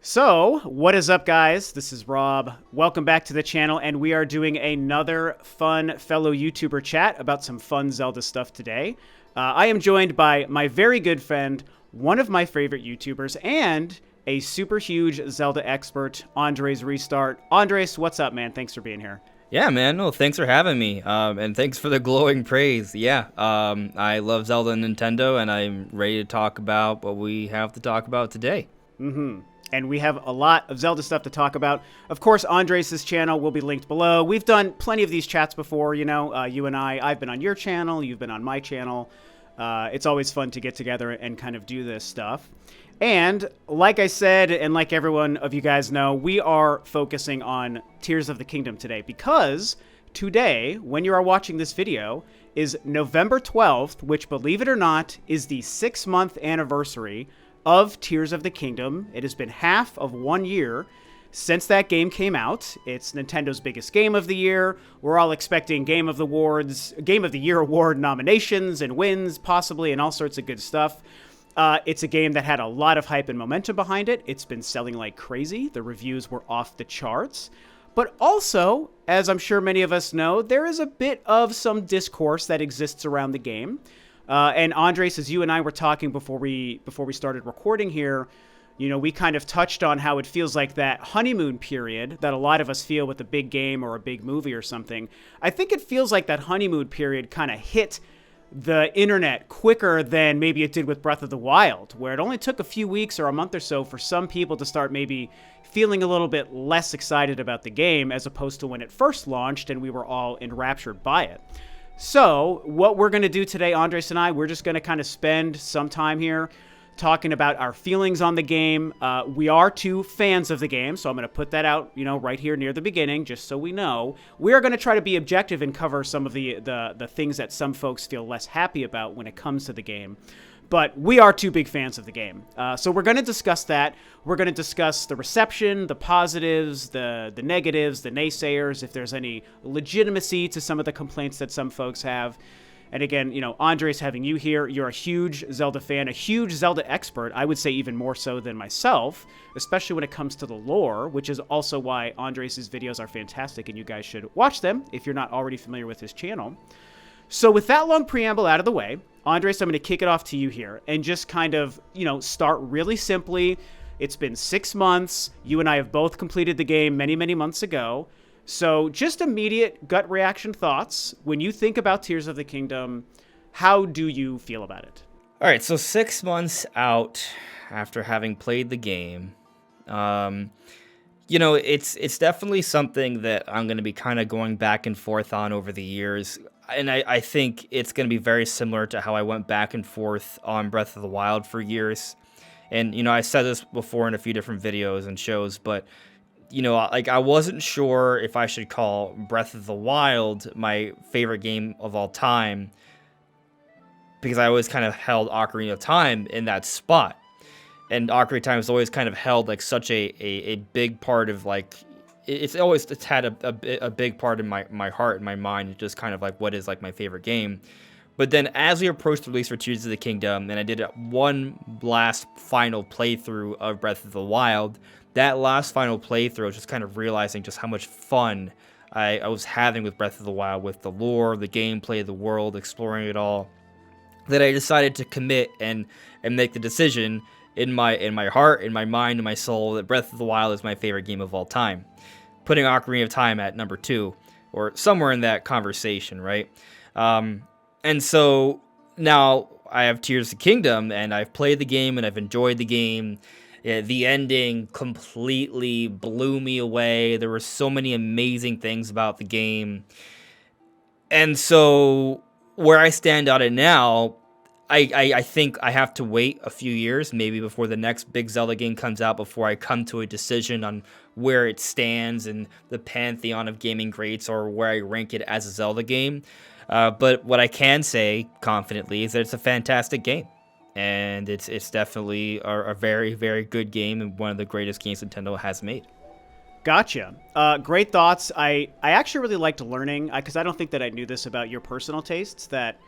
So, what is up, guys? This is Rob. Welcome back to the channel, and we are doing another fun fellow YouTuber chat about some fun Zelda stuff today. I am joined by my very good friend, one of my favorite YouTubers, and a super huge Zelda expert, AndresRestart. Andres, what's up, man? Thanks for being here. Yeah, man. No, thanks for having me. And thanks for the glowing praise. Yeah, I love Zelda and Nintendo, and I'm ready to talk about what we have to talk about today. And we have a lot of Zelda stuff to talk about. Of course, Andres' channel will be linked below. We've done plenty of these chats before, you know, you and I've been on your channel, you've been on my channel. It's always fun to get together and kind of do this stuff. And like I said, and like everyone of you guys know, we are focusing on Tears of the Kingdom today because today, when you are watching this video, is November 12th, which, believe it or not, is the 6-month anniversary of Tears of the Kingdom. It has been half of 1 year since that game came out. It's Nintendo's biggest game of the year. We're all expecting Game of the Year award nominations and wins, possibly, and all sorts of good stuff. It's a game that had a lot of hype and momentum behind it. It's been selling like crazy. The reviews were off the charts. But also, as I'm sure many of us know, there is a bit of some discourse that exists around the game. And Andres, as you and I were talking before we started recording here, you know, we kind of touched on how it feels like that honeymoon period that a lot of us feel with a big game or a big movie or something. I think it feels like that honeymoon period kind of hit the internet quicker than maybe it did with Breath of the Wild, where it only took a few weeks or a month or so for some people to start maybe feeling a little bit less excited about the game as opposed to when it first launched and we were all enraptured by it. So what we're going to do today, Andres and I, we're just going to kind of spend some time here talking about our feelings on the game. We are two fans of the game, so I'm going to put that out, you know, right here near the beginning, just so we know. We are going to try to be objective and cover some of the things that some folks feel less happy about when it comes to the game. But we are two big fans of the game. So we're going to discuss that. We're going to discuss the reception, the positives, the negatives, the naysayers, if there's any legitimacy to some of the complaints that some folks have. And again, you know, Andres, having you here, you're a huge Zelda fan, a huge Zelda expert. I would say even more so than myself, especially when it comes to the lore, which is also why Andres' videos are fantastic and you guys should watch them if you're not already familiar with his channel. So with that long preamble out of the way, Andres, I'm going to kick it off to you here and just kind of, you know, start really simply. It's been 6 months. You and I have both completed the game many, many months ago. So just immediate gut reaction thoughts. When you think about Tears of the Kingdom, how do you feel about it? All right, so 6 months out after having played the game, you know, it's definitely something that I'm going to be kind of going back and forth on over the years. And I think it's going to be very similar to how I went back and forth on Breath of the Wild for years. And, you know, I said this before in a few different videos and shows, but, you know, like I wasn't sure if I should call Breath of the Wild my favorite game of all time because I always kind of held Ocarina of Time in that spot. And Ocarina of Time has always kind of held like such a big part of like, it's had a big part in my heart and my mind, just kind of like what is like my favorite game. But then as we approached the release for Tears of the Kingdom, and I did one last final playthrough of Breath of the Wild, that last final playthrough, I was just kind of realizing just how much fun I was having with Breath of the Wild, with the lore, the gameplay, the world, exploring it all, that I decided to commit and make the decision in my heart, in my mind, in my soul, that Breath of the Wild is my favorite game of all time. Putting Ocarina of Time at number 2, or somewhere in that conversation, right? And so now I have Tears of the Kingdom, and I've played the game, and I've enjoyed the game. Yeah, the ending completely blew me away. There were so many amazing things about the game. And so where I stand on it now, I think I have to wait a few years, maybe before the next big Zelda game comes out, before I come to a decision on where it stands in the pantheon of gaming greats or where I rank it as a Zelda game. But what I can say confidently is that it's a fantastic game. And it's definitely a very, very good game and one of the greatest games Nintendo has made. Gotcha. Great thoughts. I actually really liked learning, because I don't think that I knew this about your personal tastes, that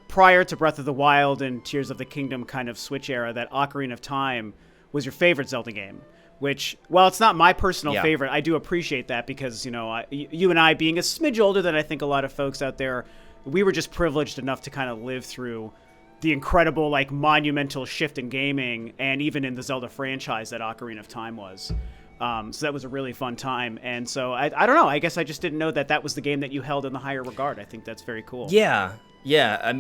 prior to Breath of the Wild and Tears of the Kingdom kind of Switch era, that Ocarina of Time was your favorite Zelda game. which, while it's not my personal Yeah. favorite, I do appreciate that because, you and I being a smidge older than I think a lot of folks out there, we were just privileged enough to kind of live through the incredible, like, monumental shift in gaming and even in the Zelda franchise that Ocarina of Time was. So that was a really fun time. And so I don't know. I guess I just didn't know that was the game that you held in the higher regard. I think that's very cool. Yeah. Yeah,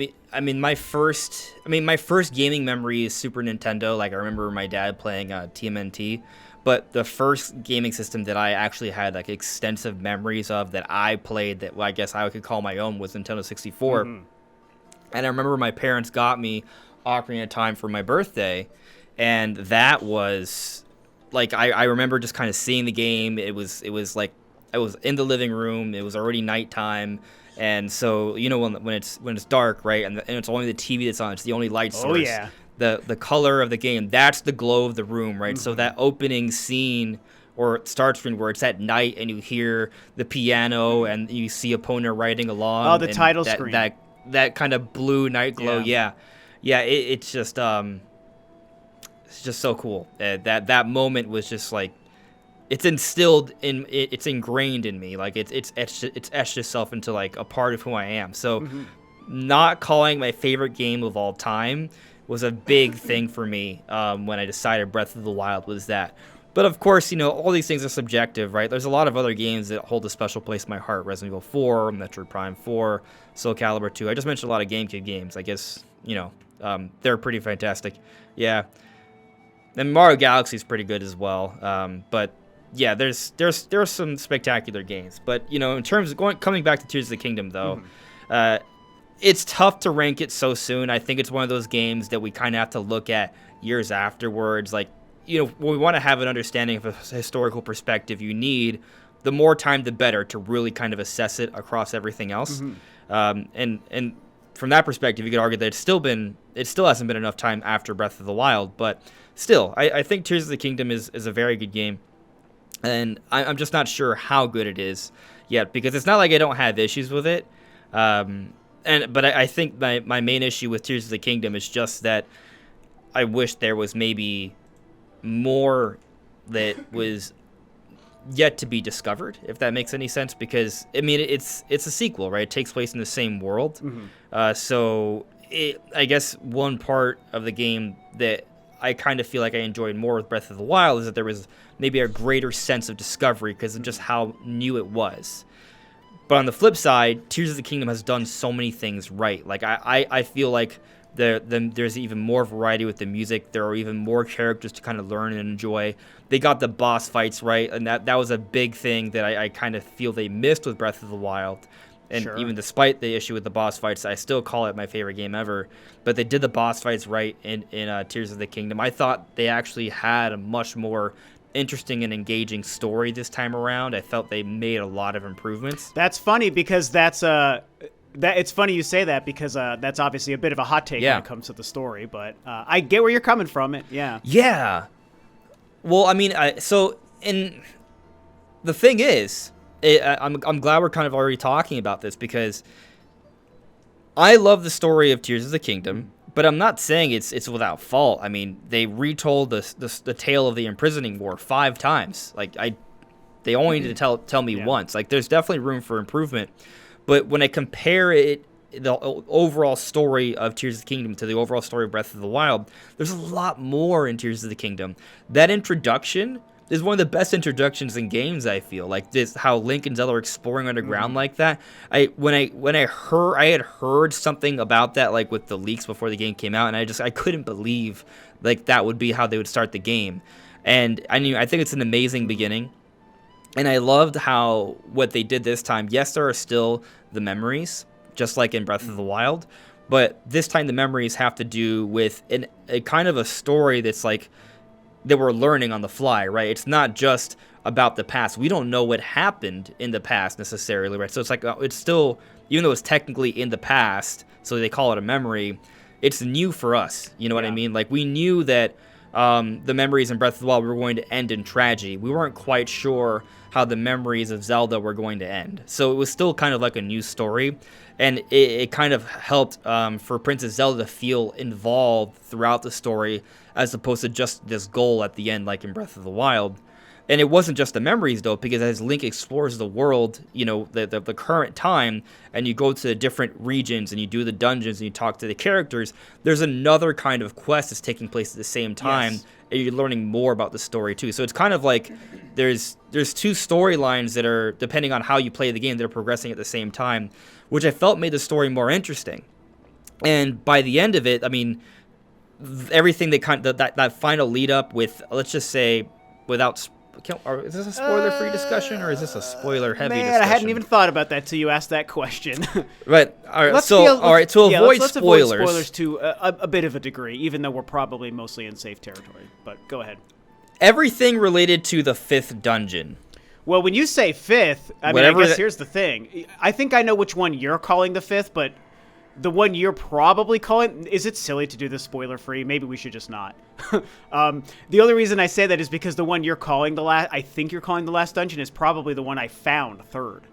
my first gaming memory is Super Nintendo. Like, I remember my dad playing TMNT, but the first gaming system that I actually had like extensive memories of that I played that, well, I guess I could call my own, was Nintendo 64. Mm-hmm. And I remember my parents got me Ocarina of Time for my birthday, and that was like, I remember just kind of seeing the game. It was like I was in the living room. It was already nighttime. And so, when it's dark, right, and it's only the TV that's on, it's the only light source. Oh, yeah. The color of the game, that's the glow of the room, right? Mm-hmm. So that opening scene or start screen where it's at night and you hear the piano and you see Epona riding along. Oh, the title screen. That kind of blue night glow, yeah. It's just so cool. That moment was just like, it's ingrained in me. Like it's etched itself into like a part of who I am. So not calling my favorite game of all time was a big thing for me when I decided Breath of the Wild was that. But of course, all these things are subjective, right? There's a lot of other games that hold a special place in my heart. Resident Evil 4, Metroid Prime 4, Soul Calibur 2. I just mentioned a lot of GameCube games. I guess, they're pretty fantastic. Yeah. And Mario Galaxy is pretty good as well. But yeah, there's some spectacular games. But, in terms of coming back to Tears of the Kingdom, though, it's tough to rank it so soon. I think it's one of those games that we kind of have to look at years afterwards. Like, when we want to have an understanding of a historical perspective, you need the more time, the better, to really kind of assess it across everything else. And from that perspective, you could argue that it still hasn't been enough time after Breath of the Wild. But still, I think Tears of the Kingdom is a very good game. And I'm just not sure how good it is yet, because it's not like I don't have issues with it. But I think my main issue with Tears of the Kingdom is just that I wish there was maybe more that was yet to be discovered, if that makes any sense, because it's a sequel, right? It takes place in the same world. So I guess one part of the game that I kind of feel like I enjoyed more with Breath of the Wild is that there was maybe a greater sense of discovery because of just how new it was. But on the flip side, Tears of the Kingdom has done so many things right. Like, I feel like there's even more variety with the music. There are even more characters to kind of learn and enjoy. They got the boss fights right, and that was a big thing that I kind of feel they missed with Breath of the Wild. And even despite the issue with the boss fights, I still call it my favorite game ever. But they did the boss fights right in Tears of the Kingdom. I thought they actually had a much more interesting and engaging story this time around. I felt they made a lot of improvements. That's funny because it's funny you say that because that's obviously a bit of a hot take when it comes to the story. But I get where you're coming from. Yeah. Well, the thing is, I'm glad we're kind of already talking about this because I love the story of Tears of the Kingdom, but I'm not saying it's without fault. I mean, they retold the tale of the imprisoning war 5 times. Like, they only need to tell me once. Like, there's definitely room for improvement. But when I compare the overall story of Tears of the Kingdom to the overall story of Breath of the Wild, there's a lot more in Tears of the Kingdom. That introduction is one of the best introductions in games, I feel. Like, this, how Link and Zelda are exploring underground like that. When I had heard something about that, like with the leaks before the game came out, and I couldn't believe like that would be how they would start the game. And I think it's an amazing beginning. And I loved how what they did this time. Yes, there are still the memories, just like in Breath of the Wild, but this time the memories have to do with a kind of a story that's like that we're learning on the fly, right? It's not just about the past. We don't know what happened in the past necessarily, right? So it's like it's still, even though it's technically in the past, so they call it a memory, it's new for us. You know what I mean? Like, we knew that the memories in Breath of the Wild were going to end in tragedy. We weren't quite sure how the memories of Zelda were going to end. So it was still kind of like a new story, and it kind of helped for Princess Zelda to feel involved throughout the story as opposed to just this goal at the end like in Breath of the Wild. And it wasn't just the memories, though, because as Link explores the world, you know, the current time, and you go to the different regions, and you do the dungeons, and you talk to the characters, there's another kind of quest that's taking place at the same time, Yes. and you're learning more about the story, too. So it's kind of like there's two storylines that are, depending on how you play the game, that are progressing at the same time, which I felt made the story more interesting. And by the end of it, I mean, everything that final lead up with, let's just say, without... Is this a spoiler-free discussion, or is this a spoiler-heavy discussion? I hadn't even thought about that till you asked that question. Right. All right. Let's Avoid let's spoilers. Avoid spoilers to a bit of a degree, even though we're probably mostly in safe territory. But go ahead. Everything related to the 5th dungeon. Well, when you say 5th, I mean, I guess here's the thing. I think I know which one you're calling the 5th, but the one you're probably calling, is it silly to do this spoiler-free? Maybe we should just not. The only reason I say that is because the one you're calling the last, I think you're calling the last dungeon, is probably the one I found third.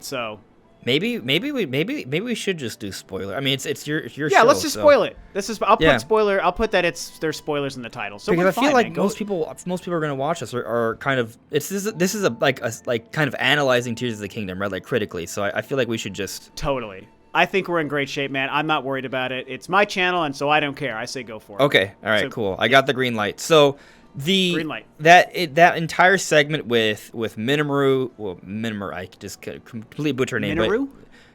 So maybe we should just do spoiler. I mean, it's your show. Yeah, let's just spoil it. I'll put that there's spoilers in the title. So because I feel like man. most people are going to watch us are kind of this is a kind of analyzing Tears of the Kingdom, right? Like critically. So I feel like we should just totally. I think we're in great shape, man. I'm not worried about it. It's my channel, and so I don't care. I say go for it. Okay. All right. So, cool. I got the green light. So green light. that entire segment with Minoru, I just completely butcher her name. Minoru?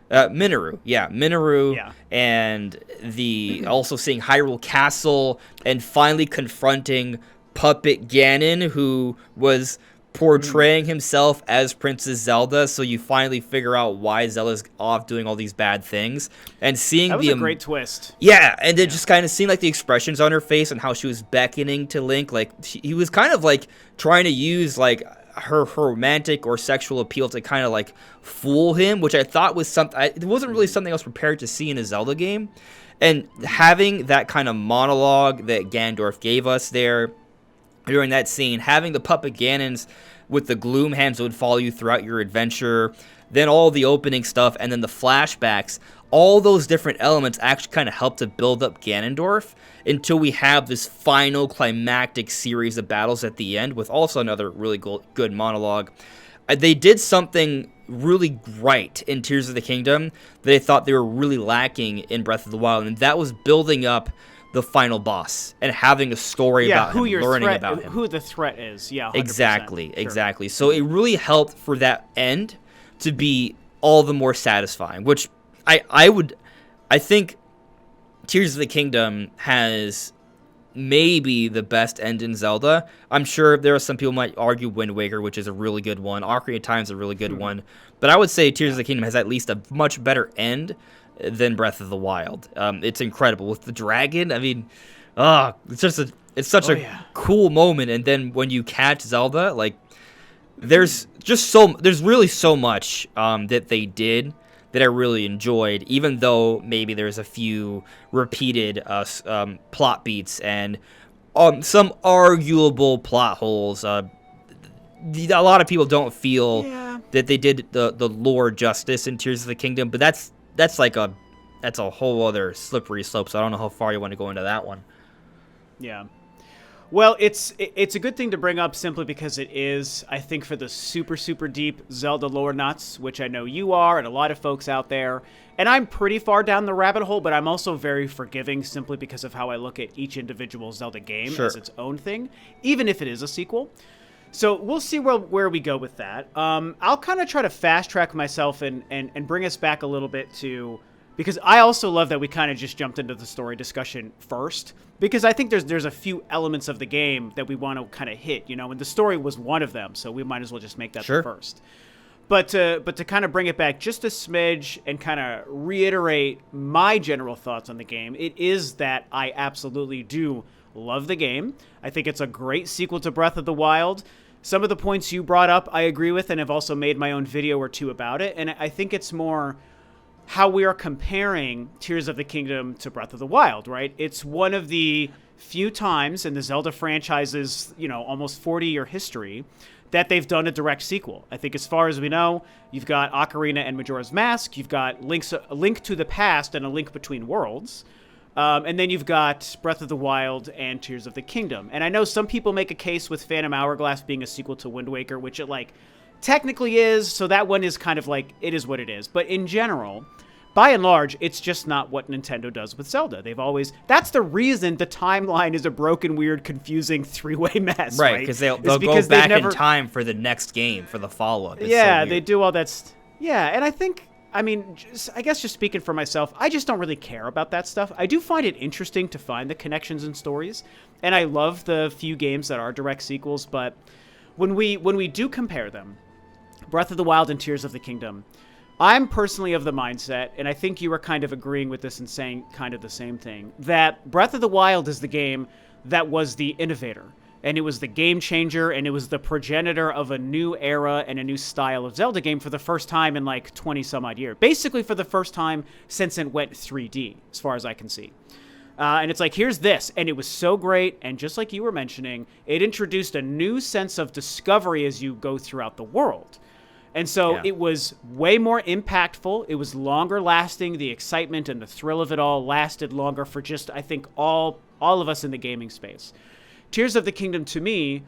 Minoru. Yeah, Minoru. Yeah. And also seeing Hyrule Castle and finally confronting Puppet Ganon, who was portraying himself as Princess Zelda, so you finally figure out why Zelda's off doing all these bad things, and seeing that was a great twist. Yeah, and then just kind of seeing like the expressions on her face and how she was beckoning to Link, like he was kind of like trying to use like her romantic or sexual appeal to kind of like fool him, which I thought was something. It wasn't really something I was prepared to see in a Zelda game, and having that kind of monologue that Ganondorf gave us there during that scene, having the Puppet Ganons with the gloom hands that would follow you throughout your adventure, then all the opening stuff, and then the flashbacks, all those different elements actually kind of help to build up Ganondorf until we have this final climactic series of battles at the end with also another really good monologue. They did something really right in Tears of the Kingdom that I thought they were really lacking in Breath of the Wild, and that was building up the final boss and having a story about him, learning about him. Who the threat is, 100%. Exactly. So it really helped for that end to be all the more satisfying, which I think Tears of the Kingdom has maybe the best end in Zelda. I'm sure there are some people might argue Wind Waker, which is a really good one. Ocarina of Time is a really good one. But I would say Tears of the Kingdom has at least a much better end than Breath of the Wild. It's incredible with the dragon. I mean, it's such a cool moment. And then when you catch Zelda, like there's really so much that they did that I really enjoyed, even though maybe there's a few repeated plot beats and some arguable plot holes. A lot of people don't feel that they did the lore justice in Tears of the Kingdom, but that's a whole other slippery slope, so I don't know how far you want to go into that one. Yeah. Well, it's a good thing to bring up simply because it is, I think, for the super, super deep Zelda lore nuts, which I know you are and a lot of folks out there. And I'm pretty far down the rabbit hole, but I'm also very forgiving simply because of how I look at each individual Zelda game as its own thing, even if it is a sequel. So we'll see where we go with that. I'll kind of try to fast track myself and bring us back a little bit to, because I also love that we kind of just jumped into the story discussion first, because I think there's a few elements of the game that we want to kind of hit, and the story was one of them, so we might as well just make that the first. But to kind of bring it back just a smidge and kind of reiterate my general thoughts on the game, it is that I absolutely do love the game. I think it's a great sequel to Breath of the Wild. Some of the points you brought up I agree with, and have also made my own video or two about it, and I think it's more how we are comparing Tears of the Kingdom to Breath of the Wild, right? It's one of the few times in the Zelda franchise's, almost 40-year history that they've done a direct sequel. I think as far as we know, you've got Ocarina and Majora's Mask, you've got a Link to the Past and A Link Between Worlds, and then you've got Breath of the Wild and Tears of the Kingdom. And I know some people make a case with Phantom Hourglass being a sequel to Wind Waker, which it, technically is, so that one is kind of it is what it is. But in general, by and large, it's just not what Nintendo does with Zelda. That's the reason the timeline is a broken, weird, confusing three-way mess, right? Because they'll go back in time for the next game, for the follow-up. Yeah, they do all that. Yeah, and I guess just speaking for myself, I just don't really care about that stuff. I do find it interesting to find the connections and stories, and I love the few games that are direct sequels, but when we do compare them, Breath of the Wild and Tears of the Kingdom, I'm personally of the mindset, and I think you were kind of agreeing with this and saying kind of the same thing, that Breath of the Wild is the game that was the innovator, and it was the game changer, and it was the progenitor of a new era and a new style of Zelda game for the first time in 20 some odd years. Basically for the first time since it went 3D, as far as I can see. And it's here's this, and it was so great, and just like you were mentioning, it introduced a new sense of discovery as you go throughout the world. And so It was way more impactful. It was longer lasting. The excitement and the thrill of it all lasted longer for just, I think, all of us in the gaming space. Tears of the Kingdom, to me,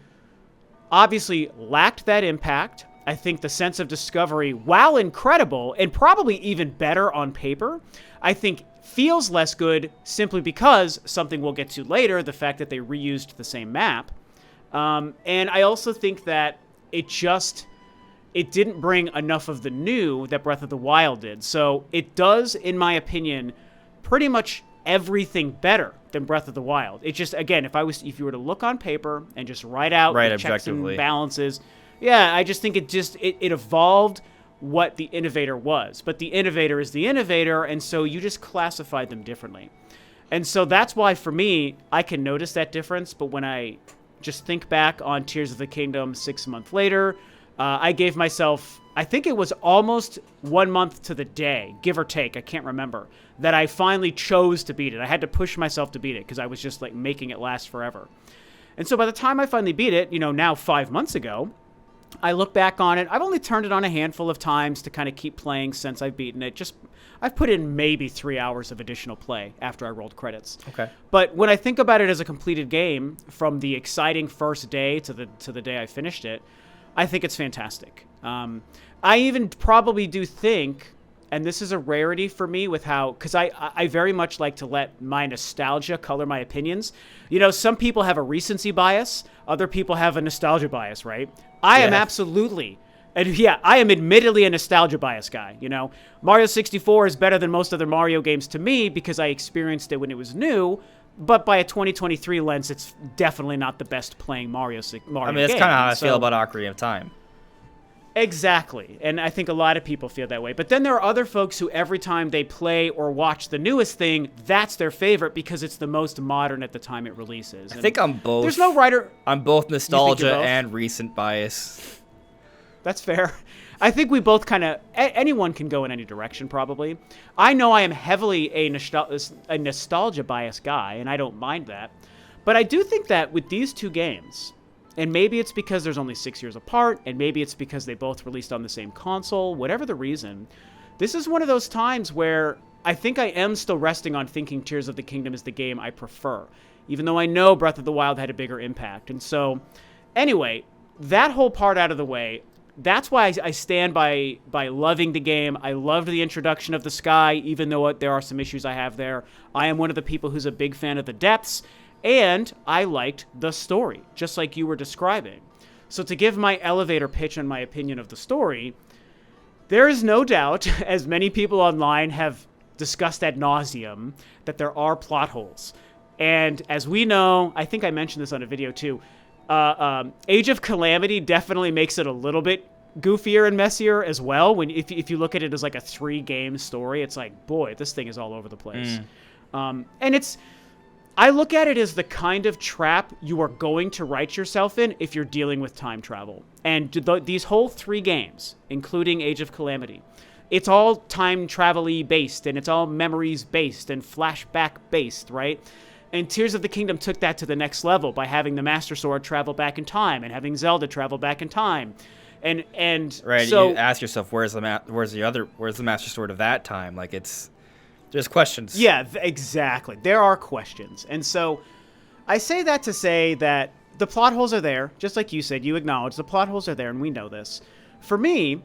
obviously lacked that impact. I think the sense of discovery, while incredible and probably even better on paper, I think feels less good simply because, something we'll get to later, the fact that they reused the same map. And I also think that it didn't bring enough of the new that Breath of the Wild did. So it does, in my opinion, pretty much everything better than Breath of the Wild. It just, again, if you were to look on paper and just write out the checks and balances, I just think it evolved what the innovator was. But the innovator is the innovator, and so you just classified them differently. And so that's why, for me, I can notice that difference. But when I just think back on Tears of the Kingdom 6 months later, I gave myself, I think it was almost 1 month to the day, give or take, I can't remember, that I finally chose to beat it. I had to push myself to beat it because I was just making it last forever. And so by the time I finally beat it, now 5 months ago, I look back on it. I've only turned it on a handful of times to kind of keep playing since I've beaten it. I've put in maybe 3 hours of additional play after I rolled credits. Okay. But when I think about it as a completed game, from the exciting first day to the day I finished it, I think it's fantastic. I even probably do think, and this is a rarity for me with because I very much like to let my nostalgia color my opinions. Some people have a recency bias. Other people have a nostalgia bias, right? I am absolutely, and I am admittedly a nostalgia bias guy. Mario 64 is better than most other Mario games to me because I experienced it when it was new. But by a 2023 lens, it's definitely not the best playing Mario game. That's kind of how I feel about Ocarina of Time. Exactly. And I think a lot of people feel that way. But then there are other folks who every time they play or watch the newest thing, that's their favorite because it's the most modern at the time it releases. I think I'm both. There's no writer. I'm both nostalgia and recent bias. That's fair. I think we both anyone can go in any direction, probably. I know I am heavily a nostalgia bias guy, and I don't mind that. But I do think that with these two games, and maybe it's because there's only 6 years apart, and maybe it's because they both released on the same console, whatever the reason, this is one of those times where I think I am still resting on thinking Tears of the Kingdom is the game I prefer, even though I know Breath of the Wild had a bigger impact. And so, anyway, that whole part out of the way, that's why I stand by loving the game. I loved the introduction of the sky, even though there are some issues I have there. I am one of the people who's a big fan of the depths, and I liked the story, just like you were describing. So to give my elevator pitch on my opinion of the story, there is no doubt, as many people online have discussed ad nauseum, that there are plot holes. And as we know, I think I mentioned this on a video too, Age of Calamity definitely makes it a little bit goofier and messier as well. If you look at it as a 3-game story, it's boy, this thing is all over the place. And I look at it as the kind of trap you are going to write yourself in if you're dealing with time travel. And these whole 3 games, including Age of Calamity, it's all time travel-y based, and it's all memories based and flashback based, right? And Tears of the Kingdom took that to the next level by having the Master Sword travel back in time and having Zelda travel back in time. And right, so you ask yourself, where's the Master Sword of that time? Like, there's questions. Yeah, exactly. There are questions. And so I say that to say that the plot holes are there. Just like you said, you acknowledge the plot holes are there, and we know this. For me,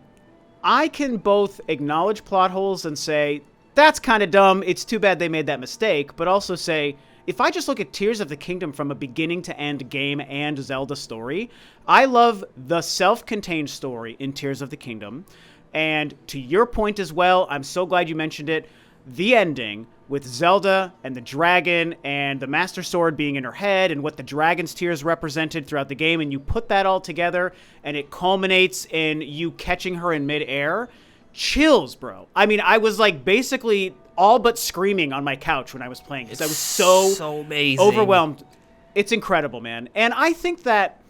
I can both acknowledge plot holes and say, that's kind of dumb, it's too bad they made that mistake, but also say, if I just look at Tears of the Kingdom from a beginning to end game and Zelda story, I love the self-contained story in Tears of the Kingdom. And to your point as well, I'm so glad you mentioned it, the ending with Zelda and the dragon and the Master Sword being in her head and what the dragon's tears represented throughout the game, and you put that all together and it culminates in you catching her in midair. Chills, bro. I mean, I was like basically all but screaming on my couch when I was playing because I was so amazing, overwhelmed. It's incredible, man. And I think that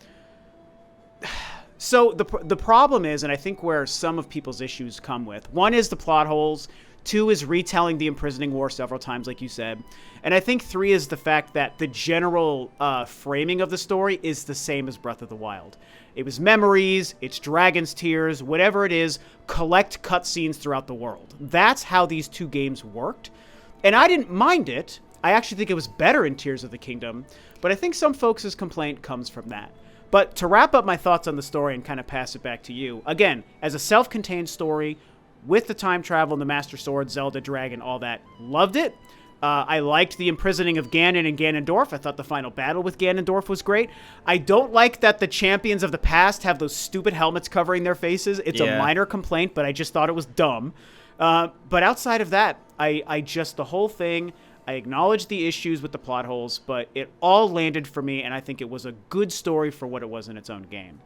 so the problem is, and I think where some of people's issues come with, one is the plot holes, two is retelling the imprisoning war several times, like you said, and I think three is the fact that the general framing of the story is the same as Breath of the Wild. It was memories, it's dragon's tears, whatever it is, collect cutscenes throughout the world. That's how these two games worked. And I didn't mind it. I actually think it was better in Tears of the Kingdom. But I think some folks' complaint comes from that. But to wrap up my thoughts on the story and kind of pass it back to you, again, as a self-contained story, with the time travel and the Master Sword, Zelda, Dragon, all that, loved it. I liked the imprisoning of Ganon and Ganondorf. I thought the final battle with Ganondorf was great. I don't like that the champions of the past have those stupid helmets covering their faces. It's a minor complaint, but I just thought it was dumb. But outside of that, I just, the whole thing, I acknowledge the issues with the plot holes, but it all landed for me, and I think it was a good story for what it was in its own game.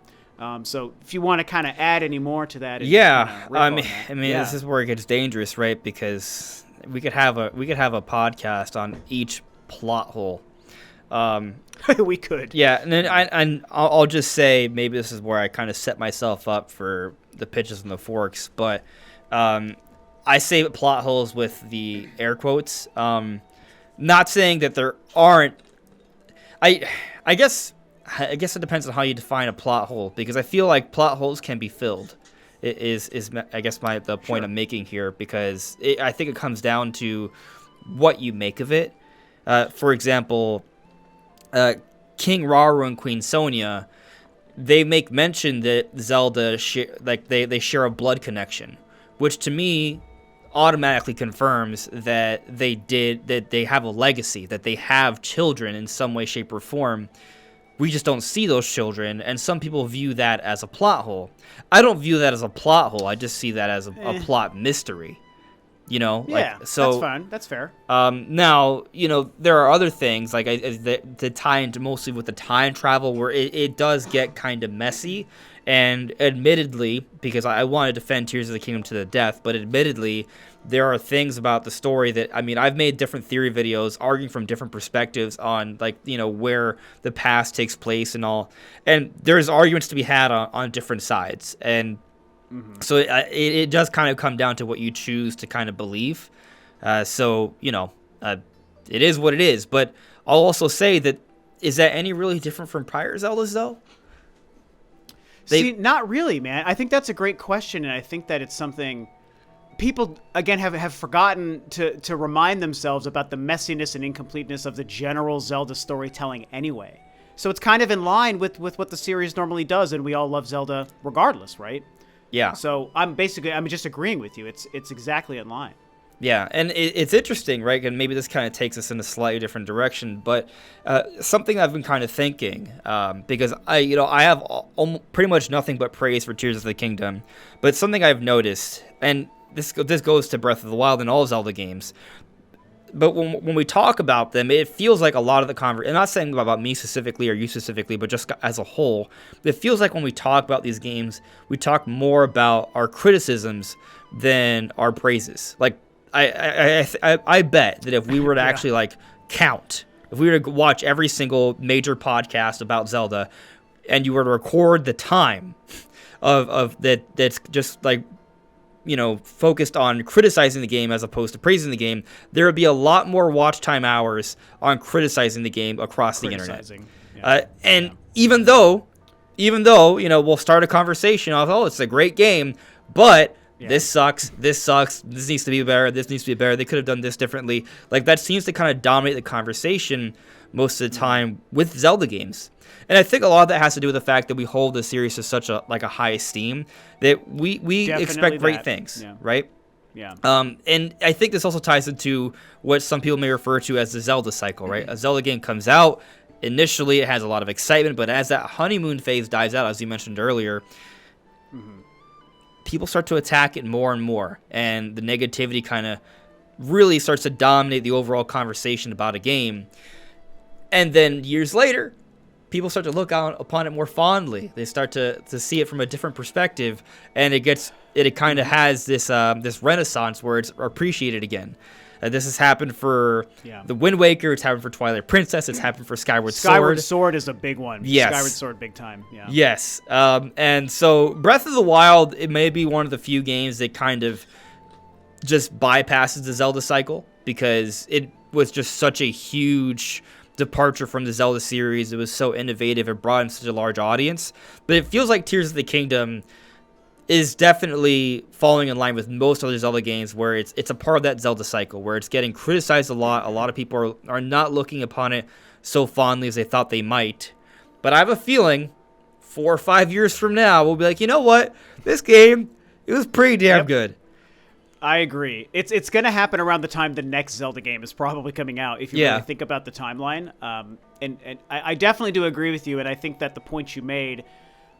So if you want to kind of add any more to that. I mean, this is where it gets dangerous, right? Because we could have a podcast on each plot hole. We could. Yeah, and then I'll just say maybe this is where I kind of set myself up for the pitches and the forks, but I say plot holes with the air quotes. Not saying that there aren't. I guess it depends on how you define a plot hole, because I feel like plot holes can be filled. Is I guess the point I'm making here, because I think it comes down to what you make of it. For example, King Rauru and Queen Sonia, they make mention that Zelda they share a blood connection, which to me automatically confirms that they have a legacy, that they have children in some way, shape, or form. We just don't see those children, and some people view that as a plot hole. I don't view that as a plot hole. I just see that as a plot mystery. You know? Yeah, that's fine. That's fair. Now, there are other things, like that tie into mostly with the time travel, where it does get kind of messy. And admittedly, because I want to defend Tears of the Kingdom to the death, but admittedly, there are things about the story that, I mean, I've made different theory videos arguing from different perspectives on, where the past takes place and all. And there's arguments to be had on different sides. And so it does kind of come down to what you choose to kind of believe. It is what it is. But I'll also say that, is that any really different from prior Zeldas, though? See, not really, man. I think that's a great question, and I think that it's something people, again, have forgotten to remind themselves about the messiness and incompleteness of the general Zelda storytelling anyway. So it's kind of in line with what the series normally does, and we all love Zelda regardless, right? Yeah. So I'm just agreeing with you. It's exactly in line. Yeah, and it's interesting, right? And maybe this kind of takes us in a slightly different direction, but something I've been kind of thinking, because I have pretty much nothing but praise for Tears of the Kingdom, but something I've noticed, and this goes to Breath of the Wild and all Zelda games, but when we talk about them, it feels like a lot of the conversation, and not saying about me specifically or you specifically, but just as a whole, it feels like when we talk about these games, we talk more about our criticisms than our praises. Like, I bet that if we were to actually count, if we were to watch every single major podcast about Zelda, and you were to record the time of that's just focused on criticizing the game as opposed to praising the game, there would be a lot more watch time hours on criticizing the game across the internet. And even though, we'll start a conversation of, oh, it's a great game, but this sucks, this needs to be better, this needs to be better, they could have done this differently. Like, that seems to kind of dominate the conversation most of the time with Zelda games. And I think a lot of that has to do with the fact that we hold the series to such a high esteem that we expect great things, right? Yeah. And I think this also ties into what some people may refer to as the Zelda cycle, right? A Zelda game comes out, initially it has a lot of excitement, but as that honeymoon phase dies out, as you mentioned earlier, people start to attack it more and more, and the negativity kind of really starts to dominate the overall conversation about a game. And then years later, people start to look out upon it more fondly. They start to see it from a different perspective, and it kind of has this renaissance where it's appreciated again. This has happened for the Wind Waker. It's happened for Twilight Princess. It's happened for Skyward Sword. Skyward Sword is a big one. Yes. Skyward Sword, big time. Yeah. Yes. And so Breath of the Wild, it may be one of the few games that kind of just bypasses the Zelda cycle because it was just such a huge departure from the Zelda series. It was so innovative. It brought in such a large audience. But it feels like Tears of the Kingdom is definitely falling in line with most other Zelda games where it's a part of that Zelda cycle where it's getting criticized a lot. A lot of people are not looking upon it so fondly as they thought they might. But I have a feeling 4 or 5 years from now, we'll be like, you know what? This game, it was pretty damn good. I agree. It's going to happen around the time the next Zelda game is probably coming out, if you really think about the timeline. And I definitely do agree with you, and I think that the point you made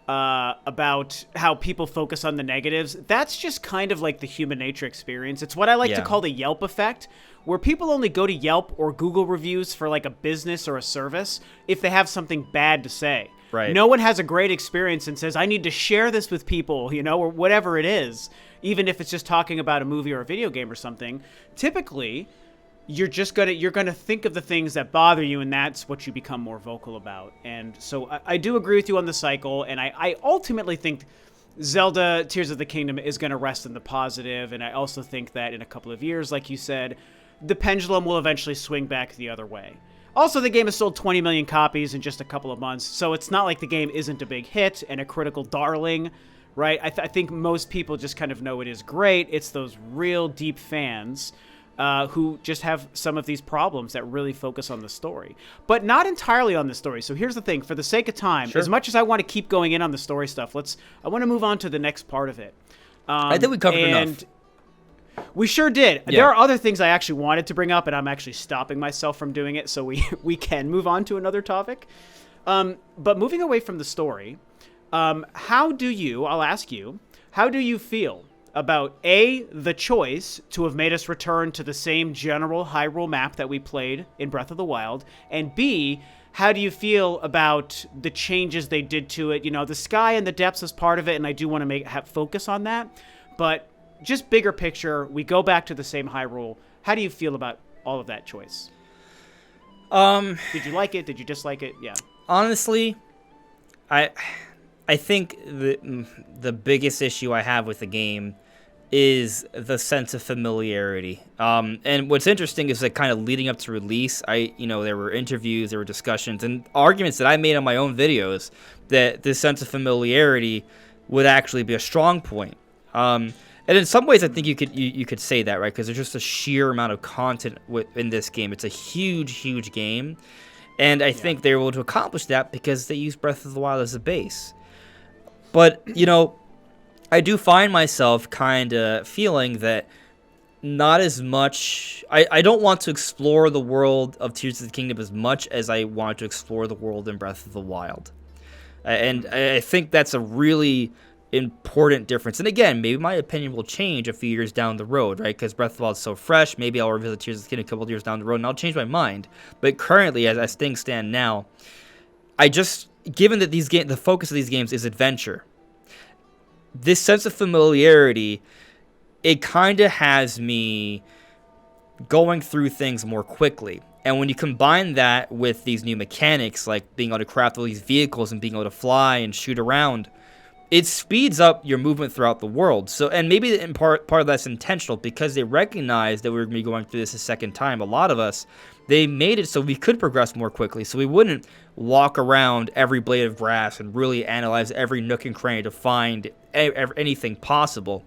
about how people focus on the negatives, that's just kind of like the human nature experience. It's what I like to call the Yelp effect, where people only go to Yelp or Google reviews for like a business or a service if they have something bad to say. Right. No one has a great experience and says, I need to share this with people, or whatever it is, even if it's just talking about a movie or a video game or something. Typically, you're gonna think of the things that bother you, and that's what you become more vocal about. And so I do agree with you on the cycle, and I ultimately think Zelda Tears of the Kingdom is going to rest in the positive, and I also think that in a couple of years, like you said, the pendulum will eventually swing back the other way. Also, the game has sold 20 million copies in just a couple of months, so it's not like the game isn't a big hit and a critical darling, right? I think most people just kind of know it is great. It's those real deep fans who just have some of these problems that really focus on the story, but not entirely on the story. So here's the thing, for the sake of time, as much as I want to keep going in on the story stuff, I want to move on to the next part of it. I think we covered enough. We sure did. Yeah. There are other things I actually wanted to bring up, and I'm actually stopping myself from doing it, so we can move on to another topic. But moving away from the story, I'll ask you, how do you feel about the choice to have made us return to the same general Hyrule map that we played in Breath of the Wild, and B, how do you feel about the changes they did to it? The sky and the depths is part of it, and I do want to focus on that, but just bigger picture, we go back to the same Hyrule. How do you feel about all of that choice? Did you like it? Did you dislike it? Yeah. Honestly, I think the biggest issue I have with the game is the sense of familiarity. And what's interesting is that kind of leading up to release, there were interviews, there were discussions, and arguments that I made on my own videos that this sense of familiarity would actually be a strong point. And in some ways, I think you could say that, right? Because there's just a sheer amount of content in this game. It's a huge, huge game. And I think they were able to accomplish that because they used Breath of the Wild as a base. But, I do find myself kind of feeling that not as much... I don't want to explore the world of Tears of the Kingdom as much as I want to explore the world in Breath of the Wild. And I think that's a really important difference. And again, maybe my opinion will change a few years down the road, right? Because Breath of the Wild is so fresh. Maybe I'll revisit Tears of the Kingdom a couple of years down the road and I'll change my mind. But currently, as things stand now, given that the focus of these games is adventure, this sense of familiarity, it kind of has me going through things more quickly. And when you combine that with these new mechanics, like being able to craft all these vehicles and being able to fly and shoot around, it speeds up your movement throughout the world. So, and maybe in part of that's intentional because they recognize that we were going to be going through this a second time. A lot of us, they made it so we could progress more quickly, so we wouldn't walk around every blade of grass and really analyze every nook and cranny to find anything possible.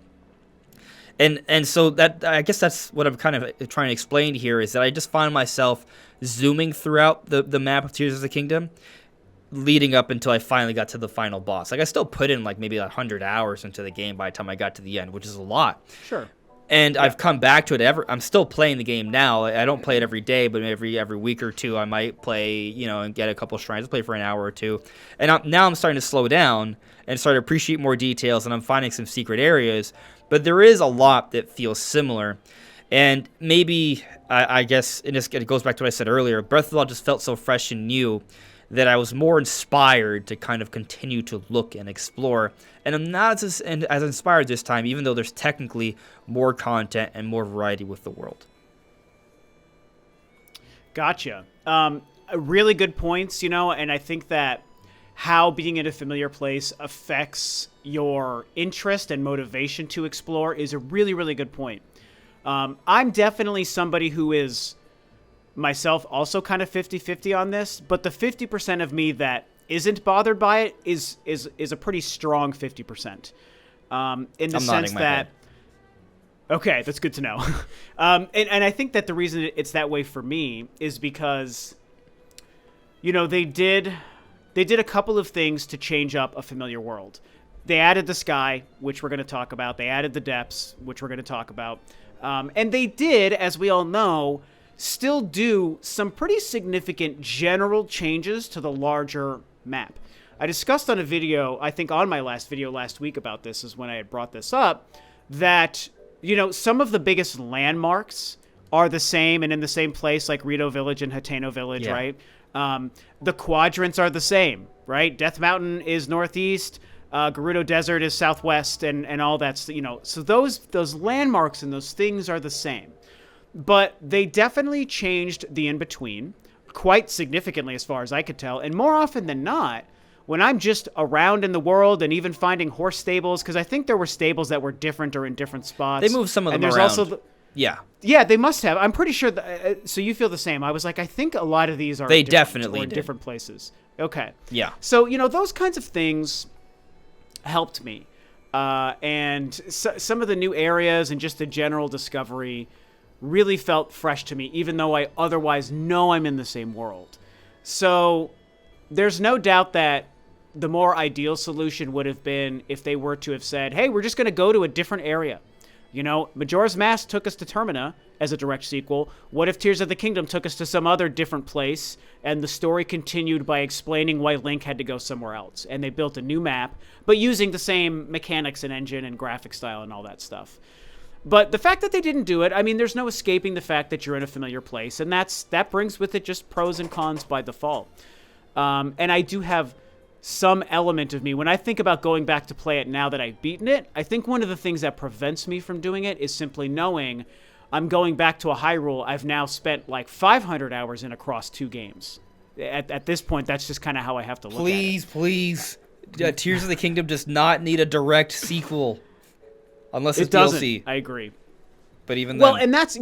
And so that, I guess that's what I'm kind of trying to explain here, is that I just find myself zooming throughout the map of Tears of the Kingdom, leading up until I finally got to the final boss. Like, I still put in like maybe 100 hours into the game by the time I got to the end, which is a lot. Sure. And yeah. I've come back to it. I'm still playing the game now. I don't play it every day, but every week or two I might play, and get a couple shrines. I play for an hour or two. And now I'm starting to slow down and start to appreciate more details, and I'm finding some secret areas. But there is a lot that feels similar. And maybe, I guess, it goes back to what I said earlier, Breath of the Wild just felt so fresh and new that I was more inspired to kind of continue to look and explore. And I'm not as inspired this time, even though there's technically more content and more variety with the world. Gotcha. Really good points, and I think that how being in a familiar place affects your interest and motivation to explore is a really, really good point. I'm definitely somebody who is myself also kind of 50-50 on this, but the 50% of me that isn't bothered by it is a pretty strong 50%. In the sense that, okay, that's good to know. And I think that the reason it's that way for me is because, they did a couple of things to change up a familiar world. They added the sky, which we're going to talk about. They added the depths, which we're going to talk about. And they did, as we all know, still do some pretty significant general changes to the larger map. I discussed on a video, I think on my last video last week about this, is when I had brought this up, that, some of the biggest landmarks are the same and in the same place, like Rito Village and Hateno Village, right? The quadrants are the same, right? Death Mountain is northeast, Gerudo Desert is southwest, and all that, so those landmarks and those things are the same. But they definitely changed the in-between quite significantly as far as I could tell. And more often than not, when I'm just around in the world and even finding horse stables, because I think there were stables that were different or in different spots. They moved some of them around. Also yeah, they must have. I'm pretty sure. So you feel the same. I was like, I think a lot of these are they definitely in different places. Okay. Yeah. So, those kinds of things helped me. And some of the new areas and just the general discovery really felt fresh to me, even though I otherwise know I'm in the same world. So there's no doubt that the more ideal solution would have been if they were to have said, hey, we're just going to go to a different area. Majora's Mask took us to Termina as a direct sequel. What if Tears of the Kingdom took us to some other different place and the story continued by explaining why Link had to go somewhere else? And they built a new map, but using the same mechanics and engine and graphic style and all that stuff. But the fact that they didn't do it, there's no escaping the fact that you're in a familiar place, and that brings with it just pros and cons by default. And I do have some element of me, when I think about going back to play it now that I've beaten it, I think one of the things that prevents me from doing it is simply knowing I'm going back to a Hyrule I've now spent like 500 hours in across 2 games. At this point, that's just kind of how I have to look at it. Please. Tears of the Kingdom does not need a direct sequel. Unless it's it doesn't. DLC. I agree. But even then. Well, and that's,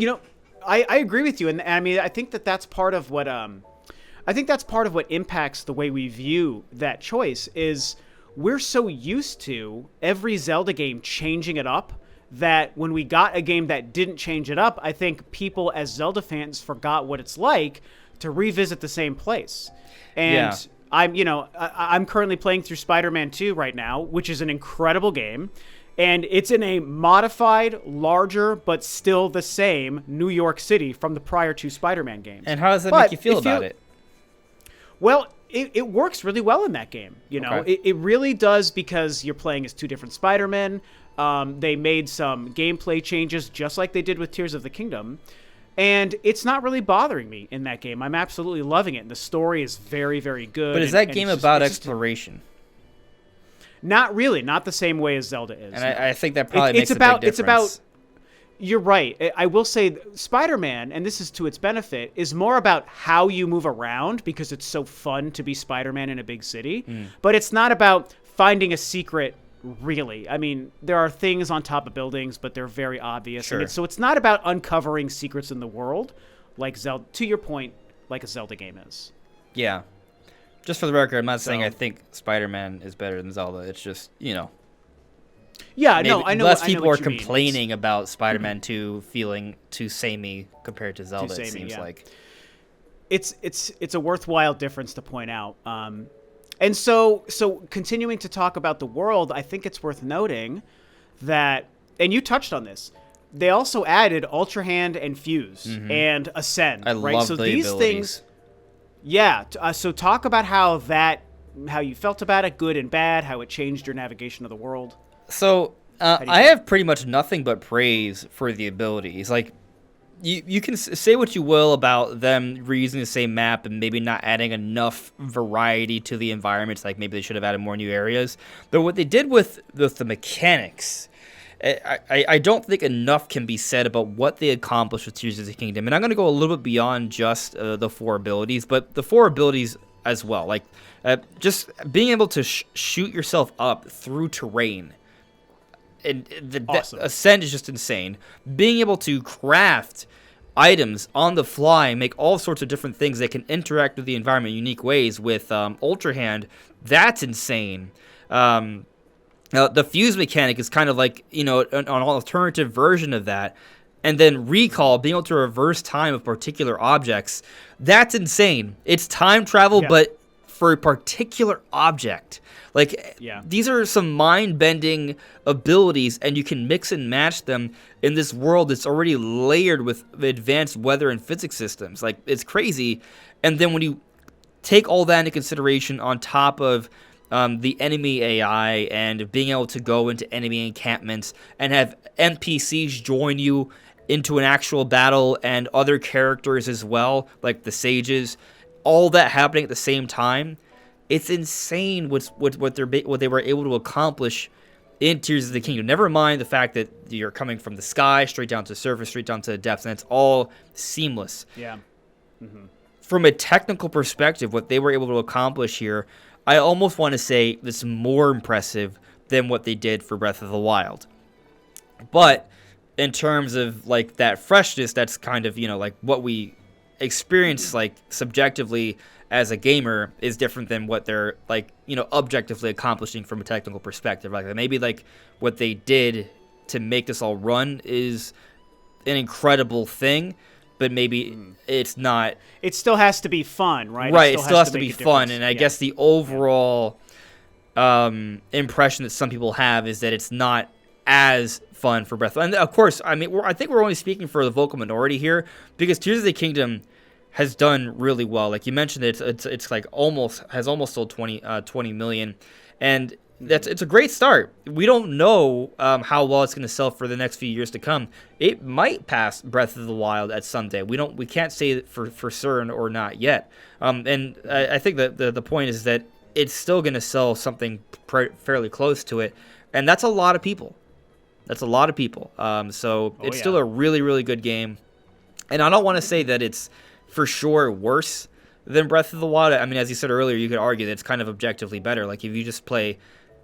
I agree with you. And I think that's part of what impacts the way we view that choice is we're so used to every Zelda game changing it up that when we got a game that didn't change it up, I think people as Zelda fans forgot what it's like to revisit the same place. And I'm currently playing through Spider-Man 2 right now, which is an incredible game. And it's in a modified, larger, but still the same New York City from the prior 2 Spider-Man games. And how does that make you feel about it? Well, it works really well in that game. Okay. It really does, because you're playing as 2 different Spider-Men. They made some gameplay changes, just like they did with Tears of the Kingdom. And it's not really bothering me in that game. I'm absolutely loving it. And the story is very, very good. But is that game about exploration? Not really, not the same way as Zelda is. And I think that probably makes a big difference. You're right. I will say Spider-Man, and this is to its benefit, is more about how you move around because it's so fun to be Spider-Man in a big city. But it's not about finding a secret really. I mean, there are things on top of buildings, but they're very obvious. Sure. And so it's not about uncovering secrets in the world, like Zelda. To your point, like a Zelda game is. Yeah. Just for the record, I'm not saying So- I think Spider-Man is better than Zelda. It's just, Yeah, maybe no, I know. less I know people what are you mean. complaining about Spider-Man 2 feeling too samey compared to Zelda, it samey, seems yeah. like. It's a worthwhile difference to point out. And so continuing to talk about the world, I think it's worth noting that, and you touched on this, they also added Ultra Hand and Fuse and Ascend. I right? love So the these abilities. things, yeah. So talk about how you felt about it, good and bad, how it changed your navigation of the world. So, do you I feel? have pretty much nothing but praise for the abilities. Like, you can say what you will about them reusing the same map and maybe not adding enough variety to the environments. Like, maybe they should have added more new areas. But what they did with the mechanics, I don't think enough can be said about what they accomplished with Tears of the Kingdom. And I'm going to go a little bit beyond just the 4 abilities, but the 4 abilities as well. Like, just being able to shoot yourself up through terrain. And Awesome. Ascend is just insane. Being able to craft items on the fly, make all sorts of different things that can interact with the environment in unique ways with Ultra Hand, that's insane. The fuse mechanic is kind of like, an alternative version of that. And then recall, being able to reverse time of particular objects, that's insane. It's time travel, Yeah. but for a particular object. Like, Yeah. these are some mind-bending abilities, and you can mix and match them in this world that's already layered with advanced weather and physics systems. Like, it's crazy. And then when you take all that into consideration on top of the enemy AI and being able to go into enemy encampments and have NPCs join you into an actual battle and other characters as well, like the sages, all that happening at the same time, it's insane what they were able to accomplish in Tears of the Kingdom. Never mind the fact that you're coming from the sky straight down to the surface, straight down to the depths, and it's all seamless. Yeah. From a technical perspective, what they were able to accomplish here, I almost want to say it's more impressive than what they did for Breath of the Wild. But in terms of like that freshness, that's kind of, like what we experience like subjectively as a gamer is different than what they're like, objectively accomplishing from a technical perspective. Like maybe like what they did to make this all run is an incredible thing, but maybe it's not. It still has to be fun, right? Right, it still has to be make a fun, difference. and I Yeah. guess the overall impression that some people have is that it's not as fun for Breath. And of course, I mean, I think we're only speaking for the vocal minority here because Tears of the Kingdom has done really well. Like you mentioned, it's like almost sold 20 million, and it's a great start. We don't know how well it's going to sell for the next few years to come. It might pass Breath of the Wild at someday. We can't say that for certain or not yet. And I think that the point is that it's still going to sell something fairly close to it, and that's a lot of people. That's a lot of people. So it's still a really, really good game. And I don't want to say that it's for sure worse than Breath of the Wild. I mean, as you said earlier, you could argue that it's kind of objectively better. Like, if you just play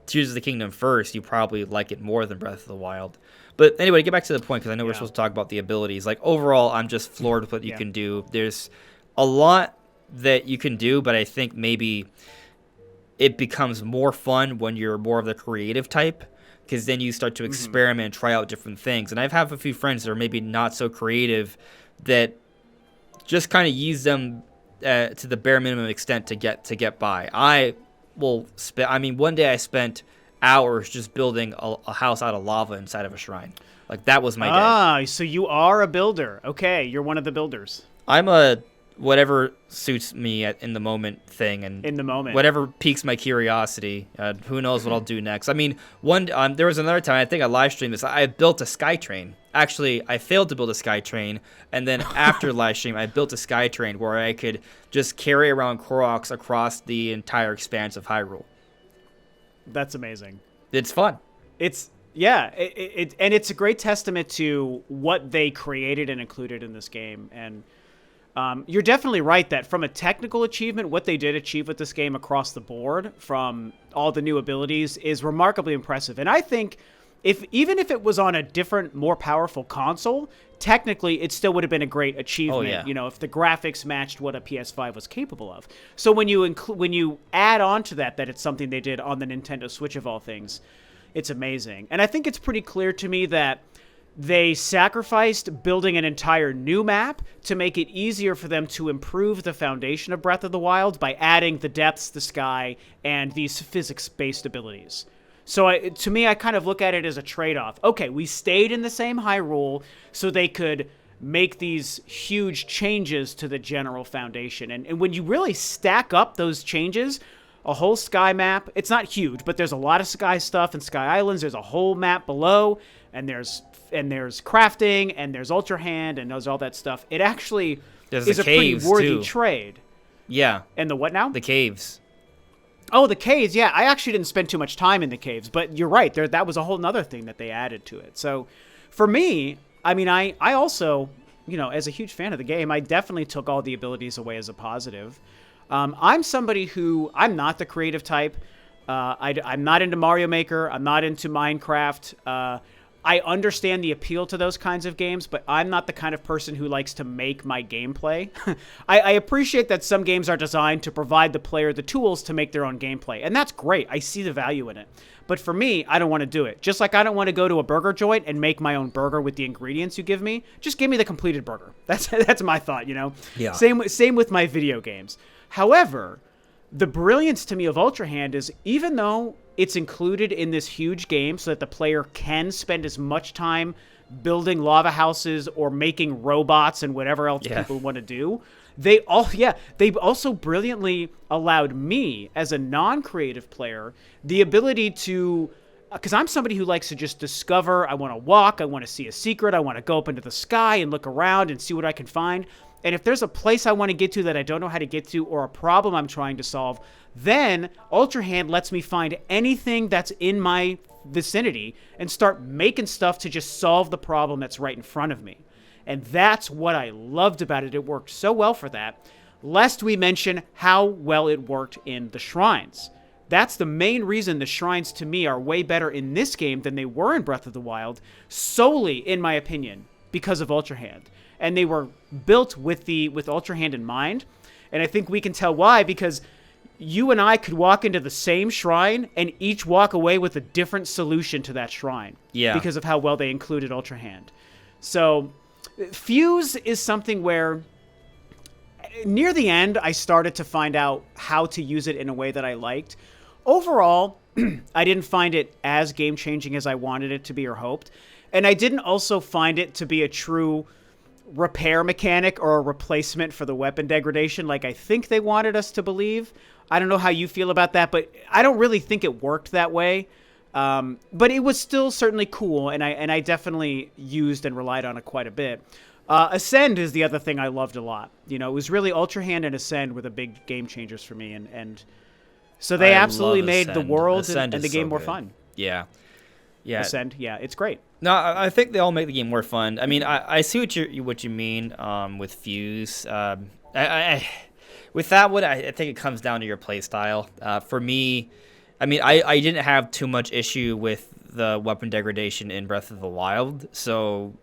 Tears of the Kingdom first, you probably like it more than Breath of the Wild. But anyway, to get back to the point, because I know we're supposed to talk about the abilities. Like, overall, I'm just floored with what you can do. There's a lot that you can do, but I think maybe it becomes more fun when you're more of the creative type, because then you start to experiment and try out different things. And I've had a few friends that are maybe not so creative that just kind of use them to the bare minimum extent to get by. One day I spent hours just building a house out of lava inside of a shrine. Like, that was my day. Ah, so you are a builder. Okay, you're one of the builders. I'm a whatever suits me in the moment thing, and In the moment. whatever piques my curiosity. Who knows what I'll do next? I mean, there was another time, I think I live streamed this. I built a SkyTrain. Actually, I failed to build a SkyTrain, and then after live stream, I built a SkyTrain where I could just carry around Koroks across the entire expanse of Hyrule. That's amazing. It's fun. And it's a great testament to what they created and included in this game. And You're definitely right that from a technical achievement, what they did achieve with this game across the board from all the new abilities is remarkably impressive. And I think even if it was on a different, more powerful console, technically it still would have been a great achievement. Oh, yeah. You know, if the graphics matched what a PS5 was capable of. So when you add on to that it's something they did on the Nintendo Switch of all things, it's amazing. And I think it's pretty clear to me that they sacrificed building an entire new map to make it easier for them to improve the foundation of Breath of the Wild by adding the depths, the sky, and these physics-based abilities. So to me, I kind of look at it as a trade-off. Okay, we stayed in the same Hyrule so they could make these huge changes to the general foundation. And when you really stack up those changes, a whole sky map, it's not huge, but there's a lot of sky stuff and sky islands. There's a whole map below, and there's crafting, and there's Ultra Hand, and there's all that stuff. It actually is a pretty worthy trade. Yeah. And the what now? The caves. Oh, the caves, yeah. I actually didn't spend too much time in the caves, but you're right. That was a whole nother thing that they added to it. So for me, I mean, I also, you know, as a huge fan of the game, I definitely took all the abilities away as a positive. I'm somebody I'm not the creative type. I'm not into Mario Maker. I'm not into Minecraft. I understand the appeal to those kinds of games, but I'm not the kind of person who likes to make my gameplay. I appreciate that some games are designed to provide the player the tools to make their own gameplay, and that's great. I see the value in it. But for me, I don't want to do it. Just like I don't want to go to a burger joint and make my own burger with the ingredients you give me. Just give me the completed burger. That's my thought, you know? Yeah. Same with my video games. However, the brilliance to me of Ultra Hand is even though it's included in this huge game so that the player can spend as much time building lava houses or making robots and whatever else people want to do, they also brilliantly allowed me as a non-creative player the ability to, because I'm somebody who likes to just discover. I want to walk, I want to see a secret, I want to go up into the sky and look around and see what I can find. And if there's a place I want to get to that I don't know how to get to, or a problem I'm trying to solve, then Ultra Hand lets me find anything that's in my vicinity and start making stuff to just solve the problem that's right in front of me. And that's what I loved about it. It worked so well for that, lest we mention how well it worked in the shrines. That's the main reason the shrines, to me, are way better in this game than they were in Breath of the Wild, solely, in my opinion, because of Ultra Hand. And they were built with Ultra Hand in mind. And I think we can tell why, because you and I could walk into the same shrine and each walk away with a different solution to that shrine. Yeah. Because of how well they included Ultra Hand. So Fuse is something where near the end, I started to find out how to use it in a way that I liked. Overall, I didn't find it as game-changing as I wanted it to be or hoped. And I didn't also find it to be a true repair mechanic or a replacement for the weapon degradation like I think they wanted us to believe. I don't know how you feel about that, but I don't really think it worked that way. But it was still certainly cool, and I definitely used and relied on it quite a bit. Ascend is the other thing I loved a lot. You know, it was really Ultra Hand and Ascend were the big game changers for me, and so they absolutely made the world and the game more fun. Yeah. Yeah. Ascend, yeah, it's great. No, I think they all make the game more fun. I mean, I see what you mean with Fuse. With that one, I think it comes down to your play style. For me, I mean, I didn't have too much issue with the weapon degradation in Breath of the Wild, so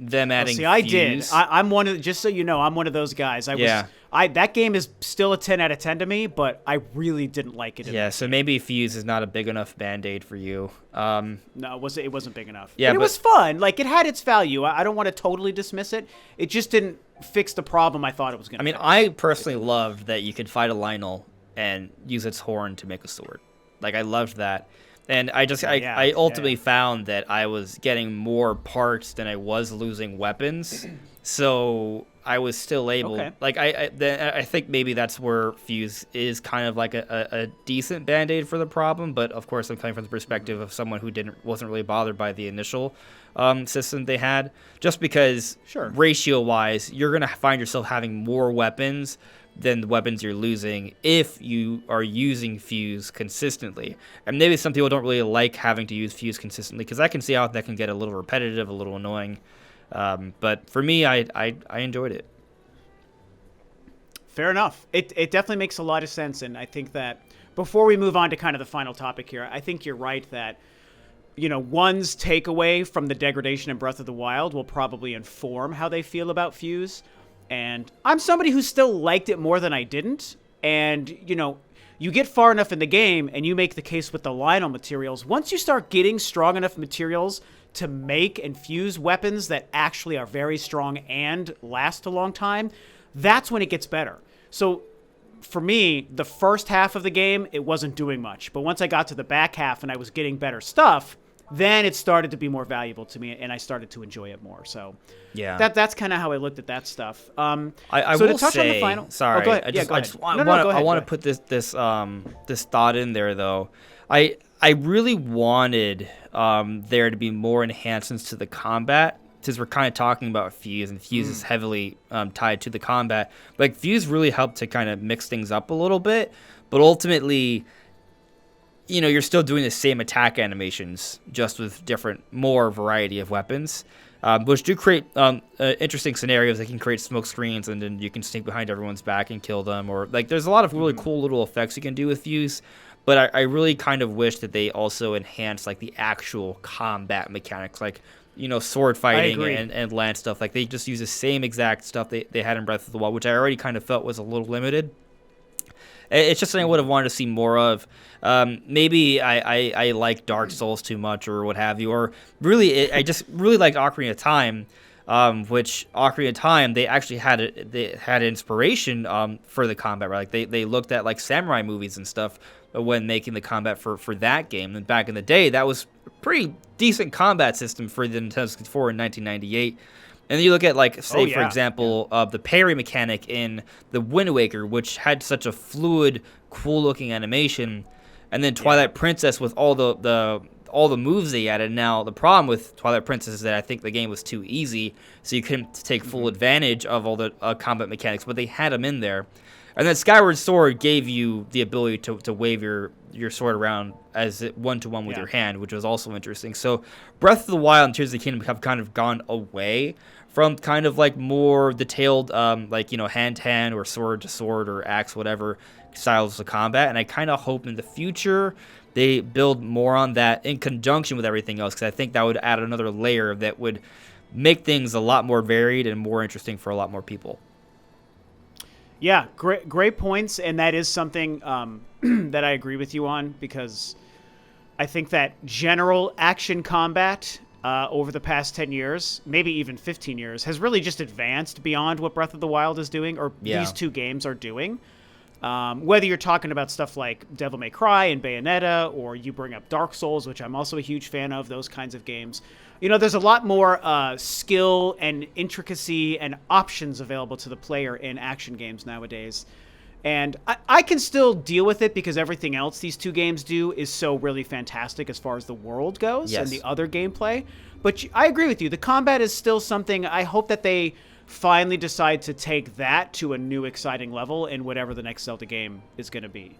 them adding See, I Fuse, did. I'm one of, just so you know, I'm one of those guys. That game is still a 10 out of 10 to me, but I really didn't like it. So maybe Fuse is not a big enough Band-Aid for you. No, it wasn't big enough. Yeah, but it was fun. Like, it had its value. I don't want to totally dismiss it. It just didn't fix the problem I thought it was going to fix. I personally loved that you could fight a Lionel and use its horn to make a sword. Like, I loved that. And I ultimately found that I was getting more parts than I was losing weapons. So I was still able, I think maybe that's where Fuse is kind of like a decent Band-Aid for the problem. But of course, I'm coming from the perspective of someone who wasn't really bothered by the initial system they had. Just because ratio-wise, you're going to find yourself having more weapons than the weapons you're losing if you are using Fuse consistently. And maybe some people don't really like having to use Fuse consistently, because I can see how that can get a little repetitive, a little annoying. But for me, I enjoyed it. Fair enough. It definitely makes a lot of sense, and I think that before we move on to kind of the final topic here, I think you're right that one's takeaway from the degradation in Breath of the Wild will probably inform how they feel about Fuse. And I'm somebody who still liked it more than I didn't. And, you get far enough in the game and you make the case with the Lionel materials. Once you start getting strong enough materials to make and fuse weapons that actually are very strong and last a long time, that's when it gets better. So for me, the first half of the game, it wasn't doing much. But once I got to the back half and I was getting better stuff, then it started to be more valuable to me, and I started to enjoy it more. So yeah, that's kind of how I looked at that stuff. I so will to touch say, on the final, sorry, go ahead. I want to put this thought in there though. I really wanted there to be more enhancements to the combat, since we're kind of talking about Fuse, and Fuse is heavily tied to the combat. Like, Fuse really helped to kind of mix things up a little bit, but ultimately, you're still doing the same attack animations, just with more variety of weapons, which do create interesting scenarios. They can create smoke screens, and then you can sneak behind everyone's back and kill them. Or, like, there's a lot of really cool little effects you can do with Fuse. But I really kind of wish that they also enhanced, like, the actual combat mechanics, like, sword fighting and land stuff. Like, they just use the same exact stuff they had in Breath of the Wild, which I already kind of felt was a little limited. It's just something I would have wanted to see more of. Maybe I like Dark Souls too much or what have you. Or really, I just really liked Ocarina of Time, which Ocarina of Time, they actually had inspiration for the combat. Right? Like they looked at like samurai movies and stuff when making the combat for that game. And back in the day, that was a pretty decent combat system for the Nintendo 64 in 1998. And then you look at, like, say, for example, the parry mechanic in the Wind Waker, which had such a fluid, cool-looking animation, and then Twilight Princess with all the moves they added. Now, the problem with Twilight Princess is that I think the game was too easy, so you couldn't take full advantage of all the combat mechanics, but they had them in there. And then Skyward Sword gave you the ability to wave your sword around as one-to-one with your hand, which was also interesting. So Breath of the Wild and Tears of the Kingdom have kind of gone away from kind of like more detailed, hand-to-hand or sword-to-sword or axe, whatever, styles of combat. And I kind of hope in the future they build more on that in conjunction with everything else, because I think that would add another layer that would make things a lot more varied and more interesting for a lot more people. Yeah, great points, and that is something that I agree with you on, because I think that general action combat over the past 10 years, maybe even 15 years, has really just advanced beyond what Breath of the Wild is doing, or these two games are doing. Whether you're talking about stuff like Devil May Cry and Bayonetta, or you bring up Dark Souls, which I'm also a huge fan of, those kinds of games. There's a lot more skill and intricacy and options available to the player in action games nowadays. And I can still deal with it because everything else these two games do is so really fantastic as far as the world goes and the other gameplay. But I agree with you. The combat is still something I hope that they finally decide to take that to a new exciting level in whatever the next Zelda game is going to be.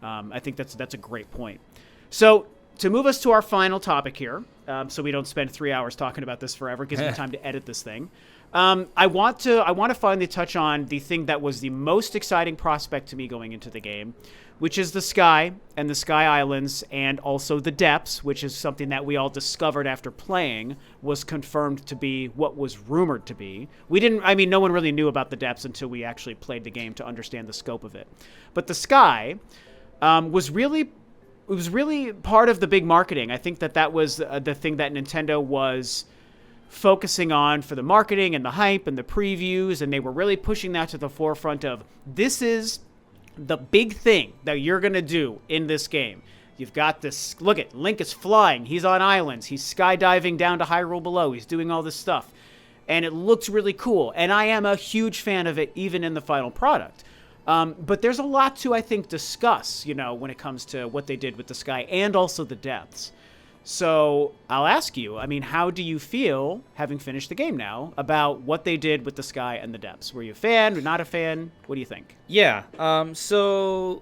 I think that's a great point. So to move us to our final topic here, so we don't spend 3 hours talking about this forever, gives me time to edit this thing. I want to finally touch on the thing that was the most exciting prospect to me going into the game, which is the sky and the Sky Islands, and also the depths, which is something that we all discovered after playing was confirmed to be what was rumored to be. No one really knew about the depths until we actually played the game to understand the scope of it. But the sky was really part of the big marketing. I think that was the thing that Nintendo was focusing on for the marketing and the hype and the previews, and they were really pushing that to the forefront of, this is the big thing that you're going to do in this game. You've got this, look at, Link is flying, he's on islands, he's skydiving down to Hyrule below, he's doing all this stuff, and it looks really cool, and I am a huge fan of it even in the final product. But there's a lot to, I think, discuss, when it comes to what they did with the sky and also the depths. So I'll ask you, how do you feel, having finished the game now, about what they did with the sky and the depths? Were you a fan or not a fan? What do you think? Yeah, so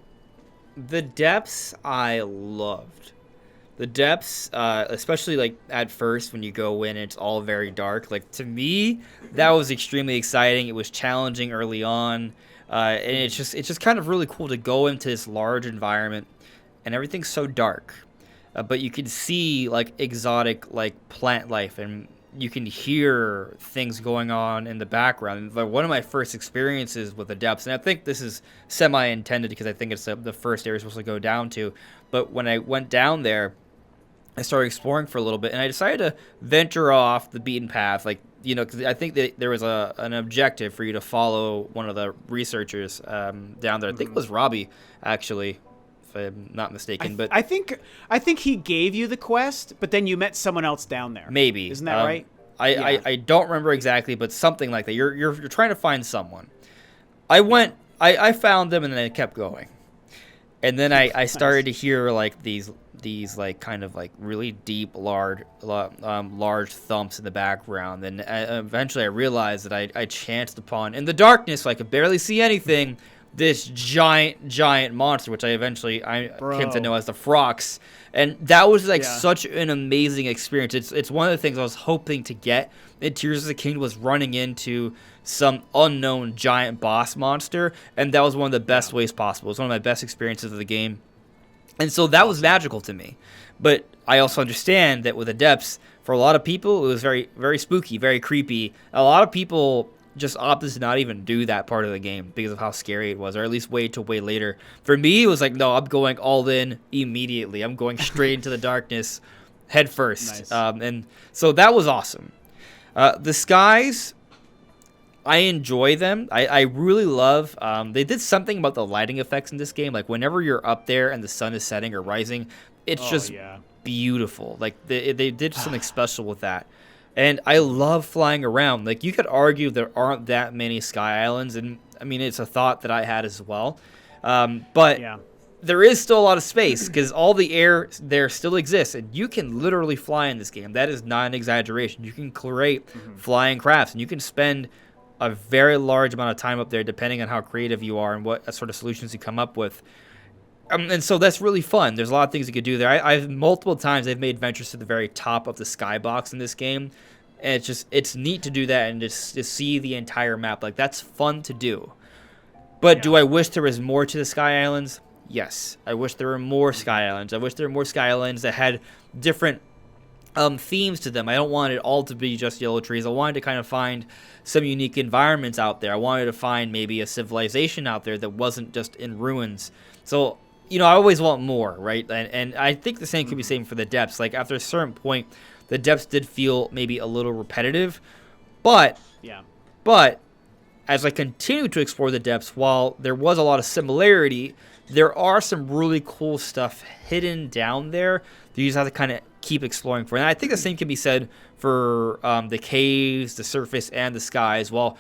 the depths I loved. The depths, especially like at first when you go in, it's all very dark. Like, to me, that was extremely exciting. It was challenging early on. And it's just kind of really cool to go into this large environment, and everything's so dark, but you can see like exotic like plant life, and you can hear things going on in the background. Like one of my first experiences with the depths, and I think this is semi-intended because I think it's the first area you're supposed to go down to. But when I went down there, I started exploring for a little bit, and I decided to venture off the beaten path, like, you know, because I think that there was an objective for you to follow one of the researchers down there. I think it was Robbie, actually, if I'm not mistaken. But I think he gave you the quest, but then you met someone else down there. Maybe. Isn't that right? I don't remember exactly, but something like that. You're trying to find someone. I found them, and then I kept going. And then I started to hear like these like kind of like really deep large thumps in the background, and eventually I realized that I chanced upon, in the darkness, so I could barely see anything, this giant monster, which I came to know as the Frox. And that was like such an amazing experience. It's one of the things I was hoping to get in Tears of the Kingdom, was running into some unknown giant boss monster, and that was one of the best ways possible. It was one of my best experiences of the game. And so that was magical to me. But I also understand that with the depths, for a lot of people, it was very, very spooky, very creepy. A lot of people just opted to not even do that part of the game because of how scary it was, or at least wait till way later. For me, it was like, no, I'm going all in immediately. I'm going straight into the darkness head first. Nice. And so that was awesome. The skies, I enjoy them. I really love, they did something about the lighting effects in this game. Like whenever you're up there and the sun is setting or rising, it's just beautiful. Like they did something special with that. And I love flying around. Like you could argue there aren't that many sky islands, and I mean, it's a thought that I had as well. But there is still a lot of space because all the air there still exists, and you can literally fly in this game. That is not an exaggeration. You can create flying crafts, and you can spend a very large amount of time up there depending on how creative you are and what sort of solutions you come up with. And so that's really fun. There's a lot of things you could do there. I've multiple times I've made ventures to the very top of the skybox in this game, and it's neat to do that and just to see the entire map. Like that's fun to do. But do I wish there was more to the Sky Islands? Yes, I wish there were more Sky Islands. I wish there were more Sky Islands that had different themes to them. I don't want it all to be just yellow trees. I wanted to kind of find some unique environments out there. I wanted to find maybe a civilization out there that wasn't just in ruins. So, you know, I always want more, right? And I think the same could be said for the depths. Like after a certain point, the depths did feel maybe a little repetitive, but as I continue to explore the depths, while there was a lot of similarity, there are some really cool stuff hidden down there that you just have to kind of keep exploring for. And I think the same can be said for the caves, the surface, and the skies. Well,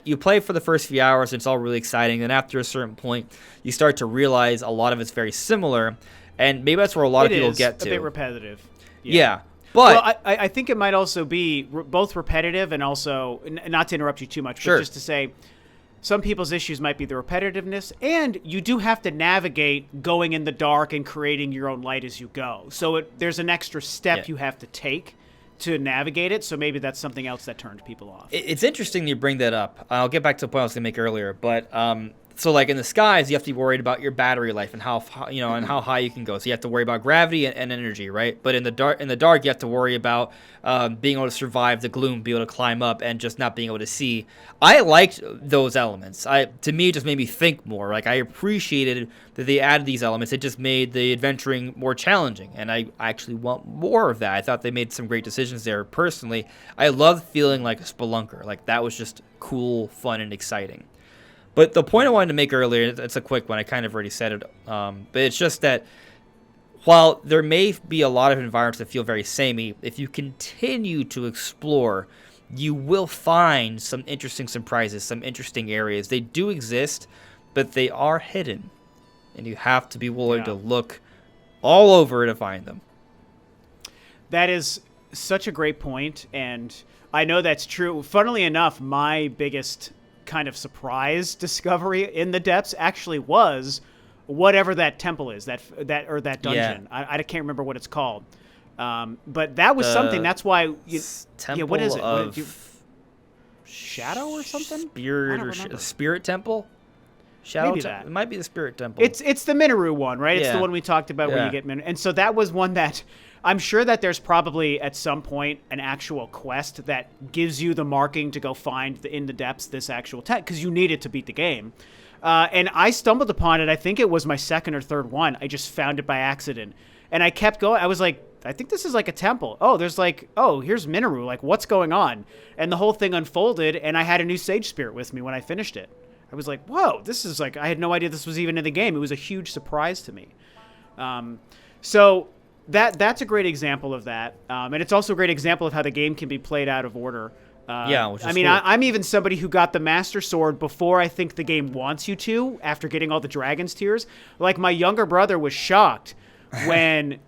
you play for the first few hours, and it's all really exciting. And after a certain point, you start to realize a lot of it's very similar. And maybe that's where a lot of people get to. It is a bit repetitive. Yeah. But well, I think it might also be both repetitive and also, not to interrupt you too much, but just to say, some people's issues might be the repetitiveness, and you do have to navigate going in the dark and creating your own light as you go. So there's an extra step you have to take to navigate it, so maybe that's something else that turned people off. It's interesting you bring that up. I'll get back to the point I was going to make earlier, but so like in the skies, you have to be worried about your battery life and how high you can go. So you have to worry about gravity and energy, right? But in the dark, you have to worry about being able to survive the gloom, be able to climb up, and just not being able to see. I liked those elements. To me, it just made me think more. Like I appreciated that they added these elements. It just made the adventuring more challenging, and I actually want more of that. I thought they made some great decisions there. Personally, I loved feeling like a spelunker. Like that was just cool, fun, and exciting. But the point I wanted to make earlier, it's a quick one. I kind of already said it. But it's just that while there may be a lot of environments that feel very samey, if you continue to explore, you will find some interesting surprises, some interesting areas. They do exist, but they are hidden. And you have to be willing to look all over to find them. That is such a great point, and I know that's true. Funnily enough, my biggest kind of surprise discovery in the depths actually was whatever that temple is, that dungeon. I can't remember what it's called, but that was something. That's why what is it? Shadow or something? Spirit temple. Maybe that. It might be the Spirit Temple. It's the Minoru one, right? It's the Yeah. one we talked about where Yeah. you get Minoru. And so that was one that I'm sure that there's probably at some point an actual quest that gives you the marking to go find in the depths this actual tech, because you need it to beat the game. And I stumbled upon it. I think it was my second or third one. I just found it by accident. And I kept going. I was like, I think this is like a temple. Oh, there's like, oh, here's Minoru. Like, what's going on? And the whole thing unfolded, and I had a new Sage Spirit with me when I finished it. I was like, whoa, this is like, I had no idea this was even in the game. It was a huge surprise to me. So that's a great example of that. And it's also a great example of how the game can be played out of order. Which is I mean, cool. I'm even somebody who got the Master Sword before I think the game wants you to, after getting all the Dragon's Tears. Like, my younger brother was shocked when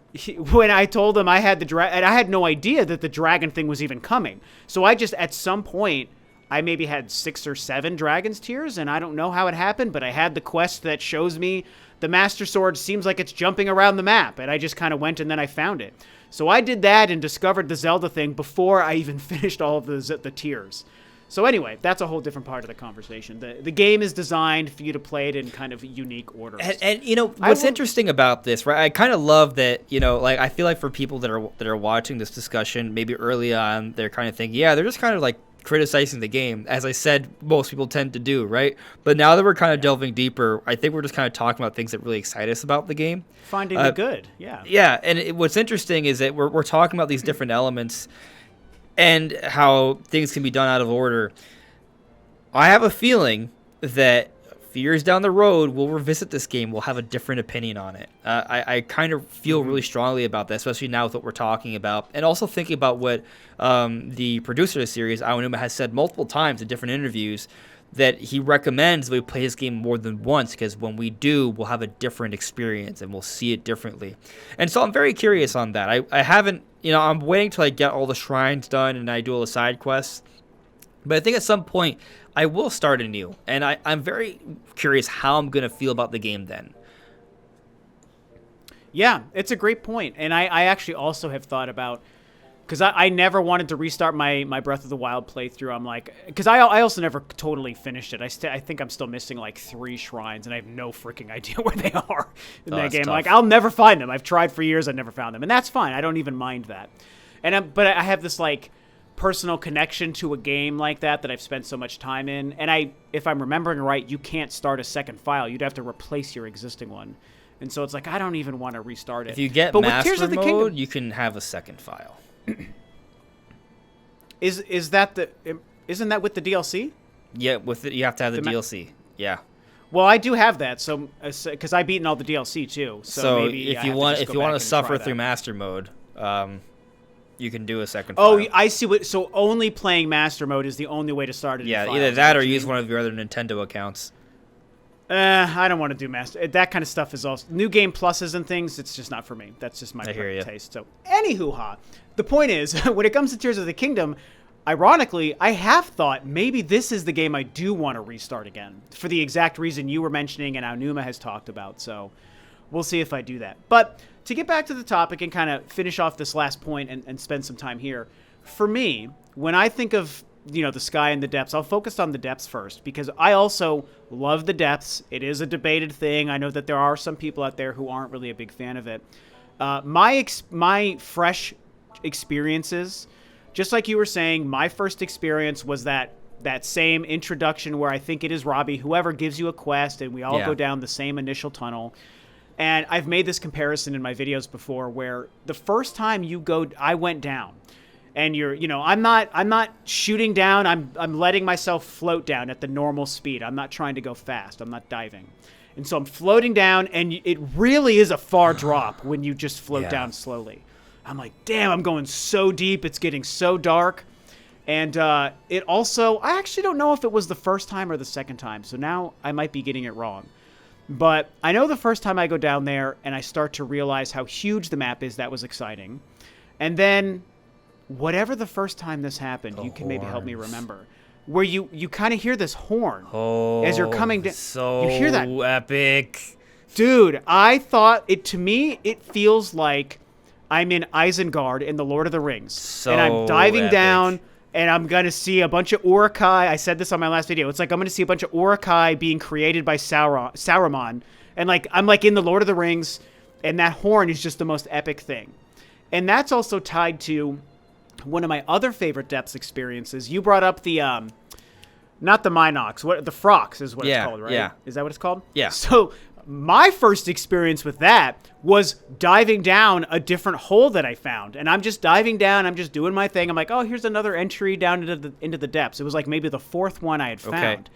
when I told him I had the dragon, and I had no idea that the dragon thing was even coming. So I just, at some point, I maybe had 6 or 7 Dragon's Tears, and I don't know how it happened, but I had the quest that shows me the Master Sword seems like it's jumping around the map, and I just kind of went and then I found it. So I did that and discovered the Zelda thing before I even finished all of the tiers. So anyway, that's a whole different part of the conversation. The game is designed for you to play it in kind of unique orders. And you know what's interesting about this, right? I kind of love that, you know, like I feel like for people that are watching this discussion, maybe early on, they're kind of thinking, yeah, they're just kind of like criticizing the game, as I said, most people tend to do, right? But now that we're kind of delving deeper, I think we're just kind of talking about things that really excite us about the game. Finding the good, yeah. Yeah, and what's interesting is that we're talking about these different elements and how things can be done out of order. I have a feeling that a few years down the road, we'll revisit this game. We'll have a different opinion on it. I kind of feel really strongly about that, especially now with what we're talking about. And also thinking about what the producer of the series, Aonuma, has said multiple times in different interviews, that he recommends we play his game more than once, because when we do, we'll have a different experience and we'll see it differently. And so I'm very curious on that. I haven't, you know, I'm waiting till I get all the shrines done and I do all the side quests. But I think at some point I will start anew, and I'm very curious how I'm going to feel about the game then. Yeah, it's a great point. And I actually also have thought about, because I never wanted to restart my Breath of the Wild playthrough. I'm like, because I also never totally finished it. I think I'm still missing like 3 shrines, and I have no freaking idea where they are in that game. Tough. Like, I'll never find them. I've tried for years, I never found them, and that's fine. I don't even mind that. But I have this like personal connection to a game like that I've spent so much time in. And if I'm remembering right, you can't start a second file. You'd have to replace your existing one. And so it's like, I don't even want to restart it. If you get master mode, you can have a second file. Isn't that with the DLC? Yeah, with it, you have to have the DLC. Yeah. Well, I do have that, so because I've beaten all the DLC too. So maybe if you want to suffer through master mode, you can do a second file. Oh, I see. So only playing master mode is the only way to start it. Yeah, either that or use one of your other Nintendo accounts. I don't want to do master. That kind of stuff is also new game pluses and things. It's just not for me. That's just my taste. So, anywho, the point is, when it comes to Tears of the Kingdom, ironically, I have thought maybe this is the game I do want to restart again for the exact reason you were mentioning and Aonuma has talked about. So, we'll see if I do that. But to get back to the topic and kind of finish off this last point and spend some time here, for me, when I think of the sky and the depths, I'll focus on the depths first, because I also love the depths. It is a debated thing. I know that there are some people out there who aren't really a big fan of it. My fresh experiences, just like you were saying, my first experience was that same introduction where I think it is Robbie, whoever gives you a quest, and we all go down the same initial tunnel. And I've made this comparison in my videos before, where the first time I went down. And I'm not shooting down. I'm letting myself float down at the normal speed. I'm not trying to go fast. I'm not diving. And so I'm floating down, and it really is a far drop when you just float down slowly. I'm like, damn, I'm going so deep. It's getting so dark. And it also, I actually don't know if it was the first time or the second time. So now I might be getting it wrong. But I know the first time I go down there and I start to realize how huge the map is, that was exciting. And then whatever the first time this happened, you can maybe help me remember, where you kind of hear this horn as you're coming down. So you hear that? Epic. Dude, I thought to me, it feels like I'm in Isengard in The Lord of the Rings. And I'm diving down, and I'm going to see a bunch of Urukai. I said this on my last video. It's like I'm going to see a bunch of Urukai being created by Saruman. And like I'm like in the Lord of the Rings, and that horn is just the most epic thing. And that's also tied to one of my other favorite depths experiences. You brought up the not the Minox, the Frox is what it's called, right? Yeah. Is that what it's called? Yeah. So my first experience with that was diving down a different hole that I found. And I'm just diving down, I'm just doing my thing. I'm like, oh, here's another entry down into the depths. It was like maybe the fourth one I had found.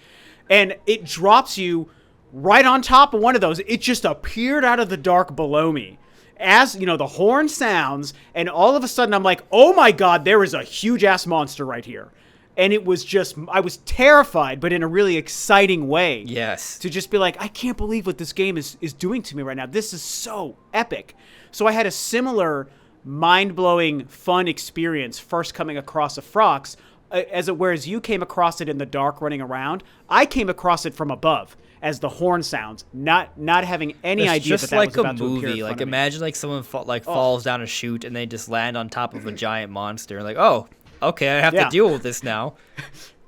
And it drops you right on top of one of those. It just appeared out of the dark below me. As, you know, the horn sounds, and all of a sudden I'm like, oh my God, there is a huge-ass monster right here. And it was just, I was terrified, but in a really exciting way. Yes. To just be like, I can't believe what this game is doing to me right now. This is so epic. So I had a similar mind-blowing, fun experience first coming across a Frox, whereas you came across it in the dark running around. I came across it from above as the horn sounds, not having any idea just that like was about a to appear movie. in front Like of me. imagine like someone falls down a chute and they just land on top of a giant monster. Like, oh, okay, I have to deal with this now.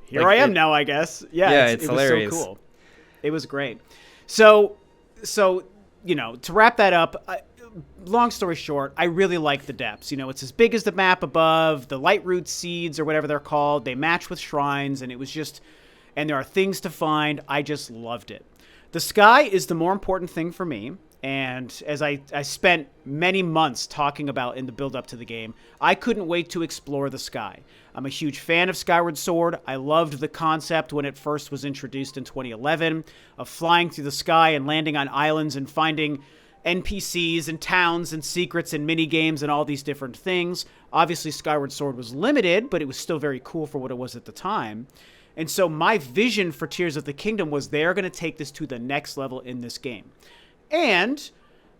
Here I am now, I guess. Yeah, it's it hilarious. was so cool. It was great. So you know, to wrap that up, long story short, I really like the depths. You know, it's as big as the map above. The light root seeds or whatever they're called, they match with shrines, and it was just, and there are things to find. I just loved it. The sky is the more important thing for me. And as I spent many months talking about in the build up to the game, I couldn't wait to explore the sky. I'm a huge fan of Skyward Sword. I loved the concept when it first was introduced in 2011 of flying through the sky and landing on islands and finding NPCs and towns and secrets and mini games and all these different things. Obviously, Skyward Sword was limited, but it was still very cool for what it was at the time. And so my vision for Tears of the Kingdom was they're going to take this to the next level in this game. And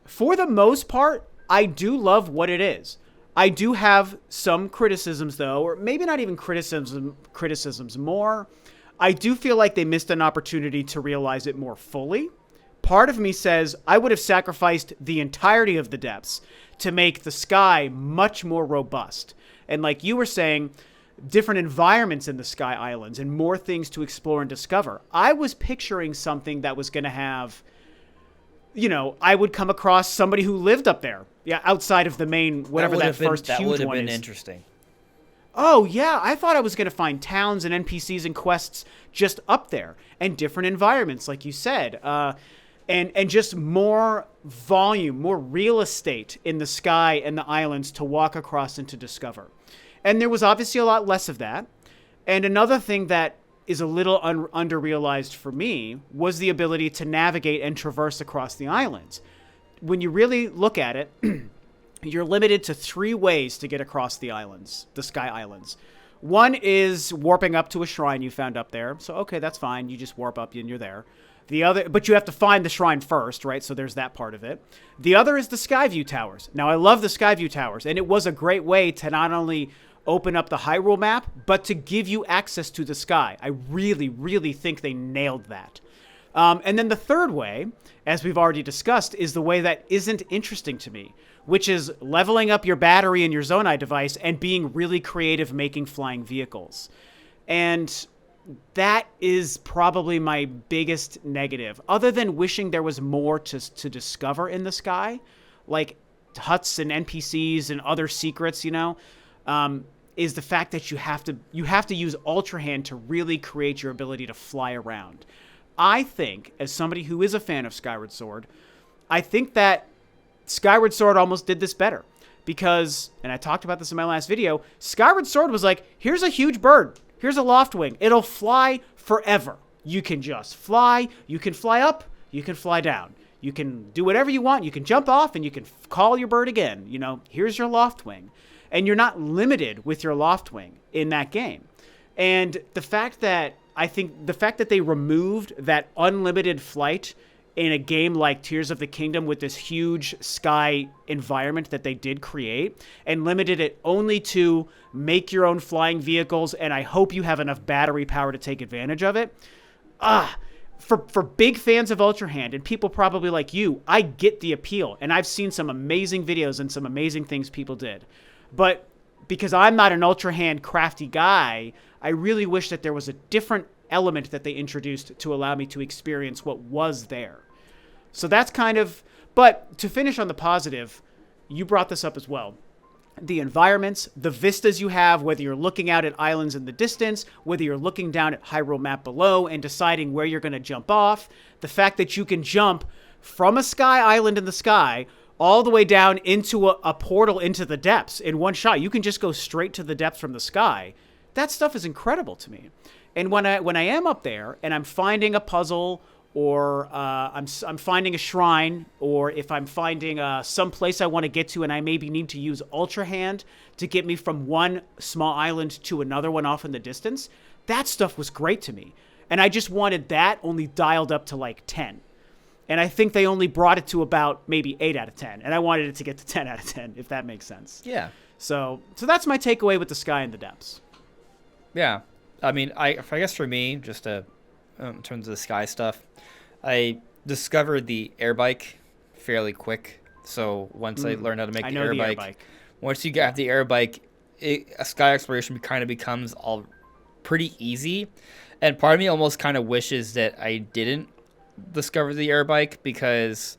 for the most part, I do love what it is. I do have some criticisms, though, or maybe not even criticisms more. I do feel like they missed an opportunity to realize it more fully. Part of me says I would have sacrificed the entirety of the depths to make the sky much more robust. And like you were saying, different environments in the Sky Islands and more things to explore and discover. I was picturing something that was going to have, you know, I would come across somebody who lived up there. Yeah, outside of the main, whatever that first huge one is. That would have been interesting. Oh, yeah. I thought I was going to find towns and NPCs and quests just up there and different environments, like you said. And just more volume, more real estate in the sky and the islands to walk across and to discover. And there was obviously a lot less of that. And another thing that is a little under-realized for me was the ability to navigate and traverse across the islands. When you really look at it, you're limited to 3 ways to get across the islands, the Sky Islands. One is warping up to a shrine you found up there. So, okay, that's fine. You just warp up and you're there. The other, but you have to find the shrine first, right? So there's that part of it. The other is the Skyview Towers. Now, I love the Skyview Towers, and it was a great way to not only open up the Hyrule map, but to give you access to the sky. I really, really think they nailed that. And then the third way, as we've already discussed, is the way that isn't interesting to me, which is leveling up your battery in your Zonai device and being really creative making flying vehicles. And that is probably my biggest negative, other than wishing there was more to discover in the sky, like huts and NPCs and other secrets, you know, is the fact that you have to use Ultra Hand to really create your ability to fly around. I think, as somebody who is a fan of Skyward Sword, I think that Skyward Sword almost did this better. Because, and I talked about this in my last video, Skyward Sword was like, here's a huge bird. Here's a Loftwing. It'll fly forever. You can just fly. You can fly up. You can fly down. You can do whatever you want. You can jump off and you can call your bird again. You know, here's your Loftwing. And you're not limited with your Loftwing in that game. And the fact that, I think the fact that they removed that unlimited flight in a game like Tears of the Kingdom with this huge sky environment that they did create and limited it only to make your own flying vehicles, and I hope you have enough battery power to take advantage of it. For big fans of Ultra Hand and people probably like you, I get the appeal, and I've seen some amazing videos and some amazing things people did. But because I'm not an Ultra Hand crafty guy, I really wish that there was a different element that they introduced to allow me to experience what was there. So that's kind of, but to finish on the positive, you brought this up as well. The environments, the vistas you have, whether you're looking out at islands in the distance, whether you're looking down at Hyrule map below and deciding where you're going to jump off, the fact that you can jump from a sky island in the sky all the way down into a portal into the depths in one shot. You can just go straight to the depths from the sky. That stuff is incredible to me. And when I am up there and I'm finding a puzzle, or I'm finding a shrine, or if I'm finding some place I want to get to and I maybe need to use Ultra Hand to get me from one small island to another one off in the distance, that stuff was great to me. And I just wanted that only dialed up to like 10. And I think they only brought it to about maybe 8 out of 10. And I wanted it to get to 10 out of 10, if that makes sense. Yeah. So that's my takeaway with the sky and the depths. Yeah. I mean, I guess for me, just in terms of the sky stuff, I discovered the air bike fairly quick. So once I learned how to make the air bike, once you get the air bike, a sky exploration kind of becomes all pretty easy. And part of me almost kind of wishes that I didn't discover the air bike, because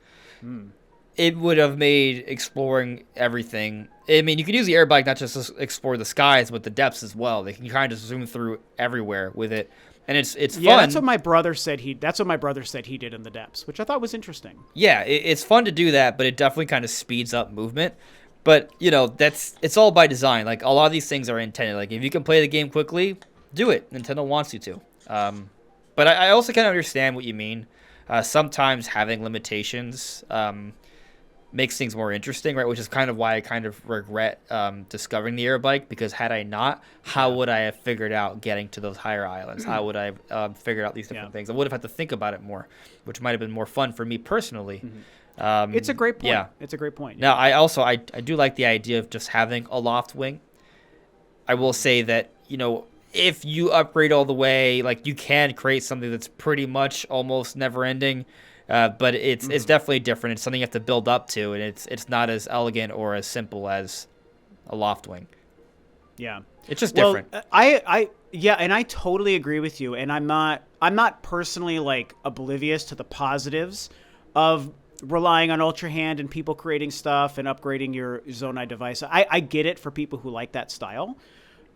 it would have made exploring everything. I mean, you could use the air bike not just to explore the skies, but the depths as well. They can kind of zoom through everywhere with it. And it's fun. Yeah, that's what my brother said he did in the depths, which I thought was interesting. Yeah, it's fun to do that, but it definitely kind of speeds up movement. But, it's all by design. Like, a lot of these things are intended. Like, if you can play the game quickly, do it. Nintendo wants you to. But I also kind of understand what you mean. Sometimes having limitations makes things more interesting, right? Which is kind of why I kind of regret discovering the air bike, because had I not, how would I have figured out getting to those higher islands? How would I have figured out these different things? I would have had to think about it more, which might have been more fun for me personally. It's a great point. Yeah. It's a great point. Now, I do like the idea of just having a loft wing. I will say that, if you upgrade all the way, like, you can create something that's pretty much almost never ending. But it's definitely different. It's something you have to build up to, and it's not as elegant or as simple as a loft wing. Yeah, it's just different. And I totally agree with you. And I'm not personally like oblivious to the positives of relying on Ultra Hand and people creating stuff and upgrading your Zonai device. I get it for people who like that style.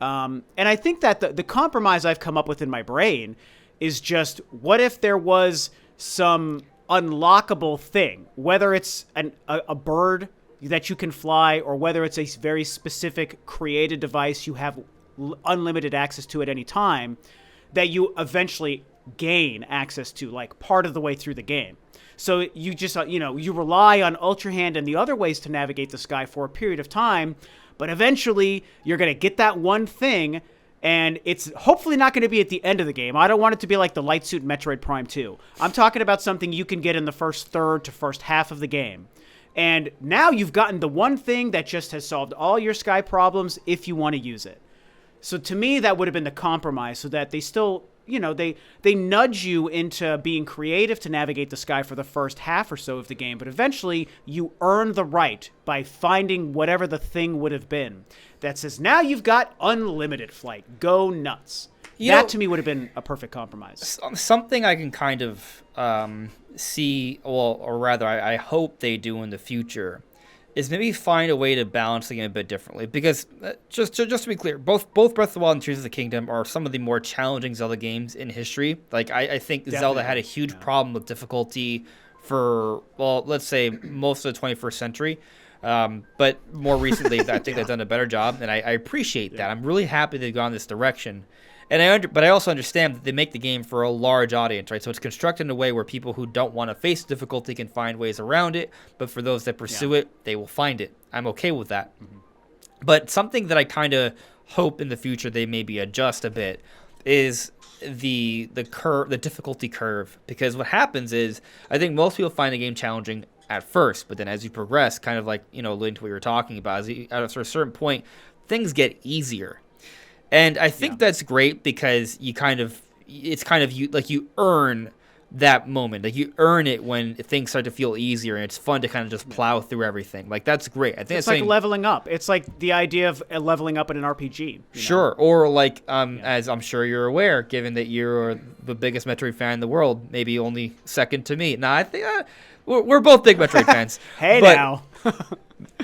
And I think that the compromise I've come up with in my brain is just, what if there was some unlockable thing, whether it's a bird that you can fly, or whether it's a very specific created device you have unlimited access to at any time, that you eventually gain access to, like, part of the way through the game. So you just, you rely on Ultra Hand and the other ways to navigate the sky for a period of time, but eventually you're going to get that one thing. And it's hopefully not going to be at the end of the game. I don't want it to be like the Light Suit Metroid Prime 2. I'm talking about something you can get in the first third to first half of the game. And now you've gotten the one thing that just has solved all your sky problems if you want to use it. So to me, that would have been the compromise, so that they still, they nudge you into being creative to navigate the sky for the first half or so of the game. But eventually you earn the right by finding whatever the thing would have been that says, now you've got unlimited flight. Go nuts. That to me would have been a perfect compromise. Something I can kind of see, or rather I hope they do in the future, is maybe find a way to balance the game a bit differently. Because just to be clear, both Breath of the Wild and Tears of the Kingdom are some of the more challenging Zelda games in history. Like, I think Definitely. Zelda had a huge problem with difficulty for, let's say, most of the 21st century. But more recently, I think they've done a better job, and I appreciate that. I'm really happy they've gone this direction. And but I also understand that they make the game for a large audience, right? So it's constructed in a way where people who don't want to face difficulty can find ways around it, but for those that pursue it, they will find it. I'm okay with that. But something that I kind of hope in the future they maybe adjust a bit is the difficulty curve. Because what happens is, I think most people find the game challenging at first, but then as you progress, kind of like, alluding to what you were talking about, at a certain point, things get easier. And I think that's great, because you you earn that moment. Like, you earn it when things start to feel easier, and it's fun to kind of just plow through everything. Like, that's great. I think It's like leveling up. It's like the idea of leveling up in an RPG. Sure. Or like, as I'm sure you're aware, given that you're the biggest Metroid fan in the world, maybe only second to me. Nah, I think we're both big Metroid fans. Hey, now.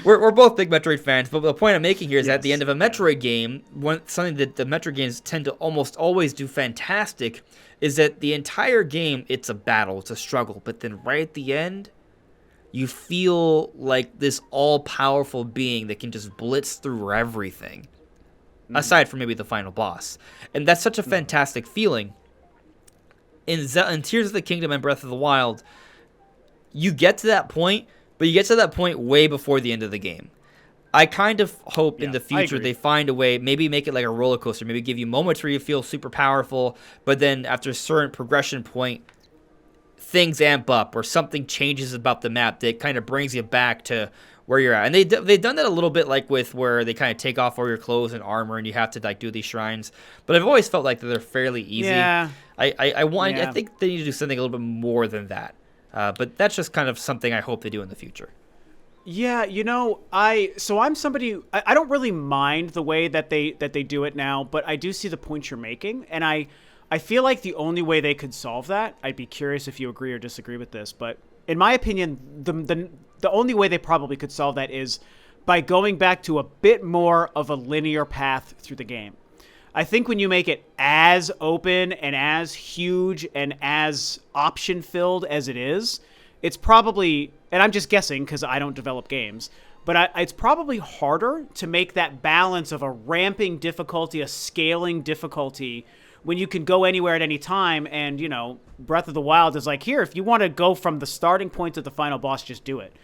we're both big Metroid fans, but the point I'm making here is at the end of a Metroid game, something that the Metroid games tend to almost always do fantastic is that the entire game, it's a battle, it's a struggle, but then right at the end, you feel like this all-powerful being that can just blitz through everything, aside from maybe the final boss. And that's such a fantastic feeling. In Tears of the Kingdom and Breath of the Wild, you get to that point, but you get to that point way before the end of the game. I kind of hope in the future they find a way, maybe make it like a roller coaster, maybe give you moments where you feel super powerful, but then after a certain progression point, things amp up or something changes about the map that kind of brings you back to where you're at. And they've done that a little bit, like with where they kind of take off all your clothes and armor and you have to like do these shrines. But I've always felt like that they're fairly easy. Yeah. I think they need to do something a little bit more than that. But that's just kind of something I hope they do in the future. Yeah, I'm somebody, I don't really mind the way that they do it now, but I do see the point you're making, and I feel like the only way they could solve that, I'd be curious if you agree or disagree with this, but in my opinion, the only way they probably could solve that is by going back to a bit more of a linear path through the game. I think when you make it as open and as huge and as option-filled as it is, it's probably, and I'm just guessing because I don't develop games, but it's probably harder to make that balance of a ramping difficulty, a scaling difficulty, when you can go anywhere at any time. And, Breath of the Wild is like, here, if you want to go from the starting point to the final boss, just do it.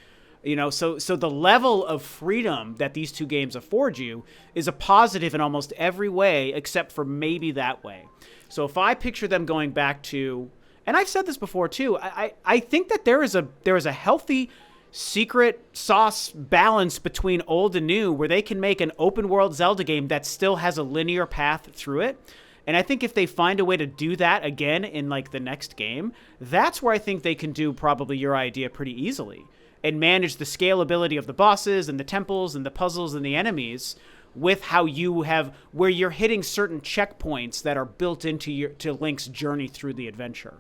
So the level of freedom that these two games afford you is a positive in almost every way, except for maybe that way. So if I picture them going back to, and I've said this before too, I think that there is a healthy secret sauce balance between old and new where they can make an open world Zelda game that still has a linear path through it. And I think if they find a way to do that again in like the next game, that's where I think they can do probably your idea pretty easily and manage the scalability of the bosses and the temples and the puzzles and the enemies with how you have, where you're hitting certain checkpoints that are built into to Link's journey through the adventure.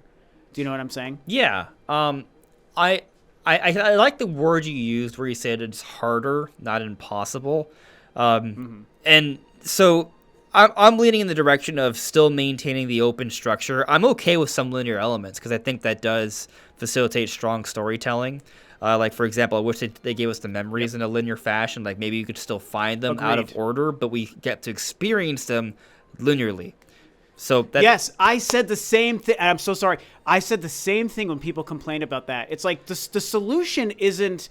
Do you know what I'm saying? Yeah. I like the word you used where you said it's harder, not impossible. And so I'm leaning in the direction of still maintaining the open structure. I'm okay with some linear elements because I think that does facilitate strong storytelling. Like, for example, I wish they gave us the memories in a linear fashion. Like, maybe you could still find them out of order, but we get to experience them linearly. So yes, I said the same thing. I'm so sorry. I said the same thing when people complained about that. It's like the solution isn't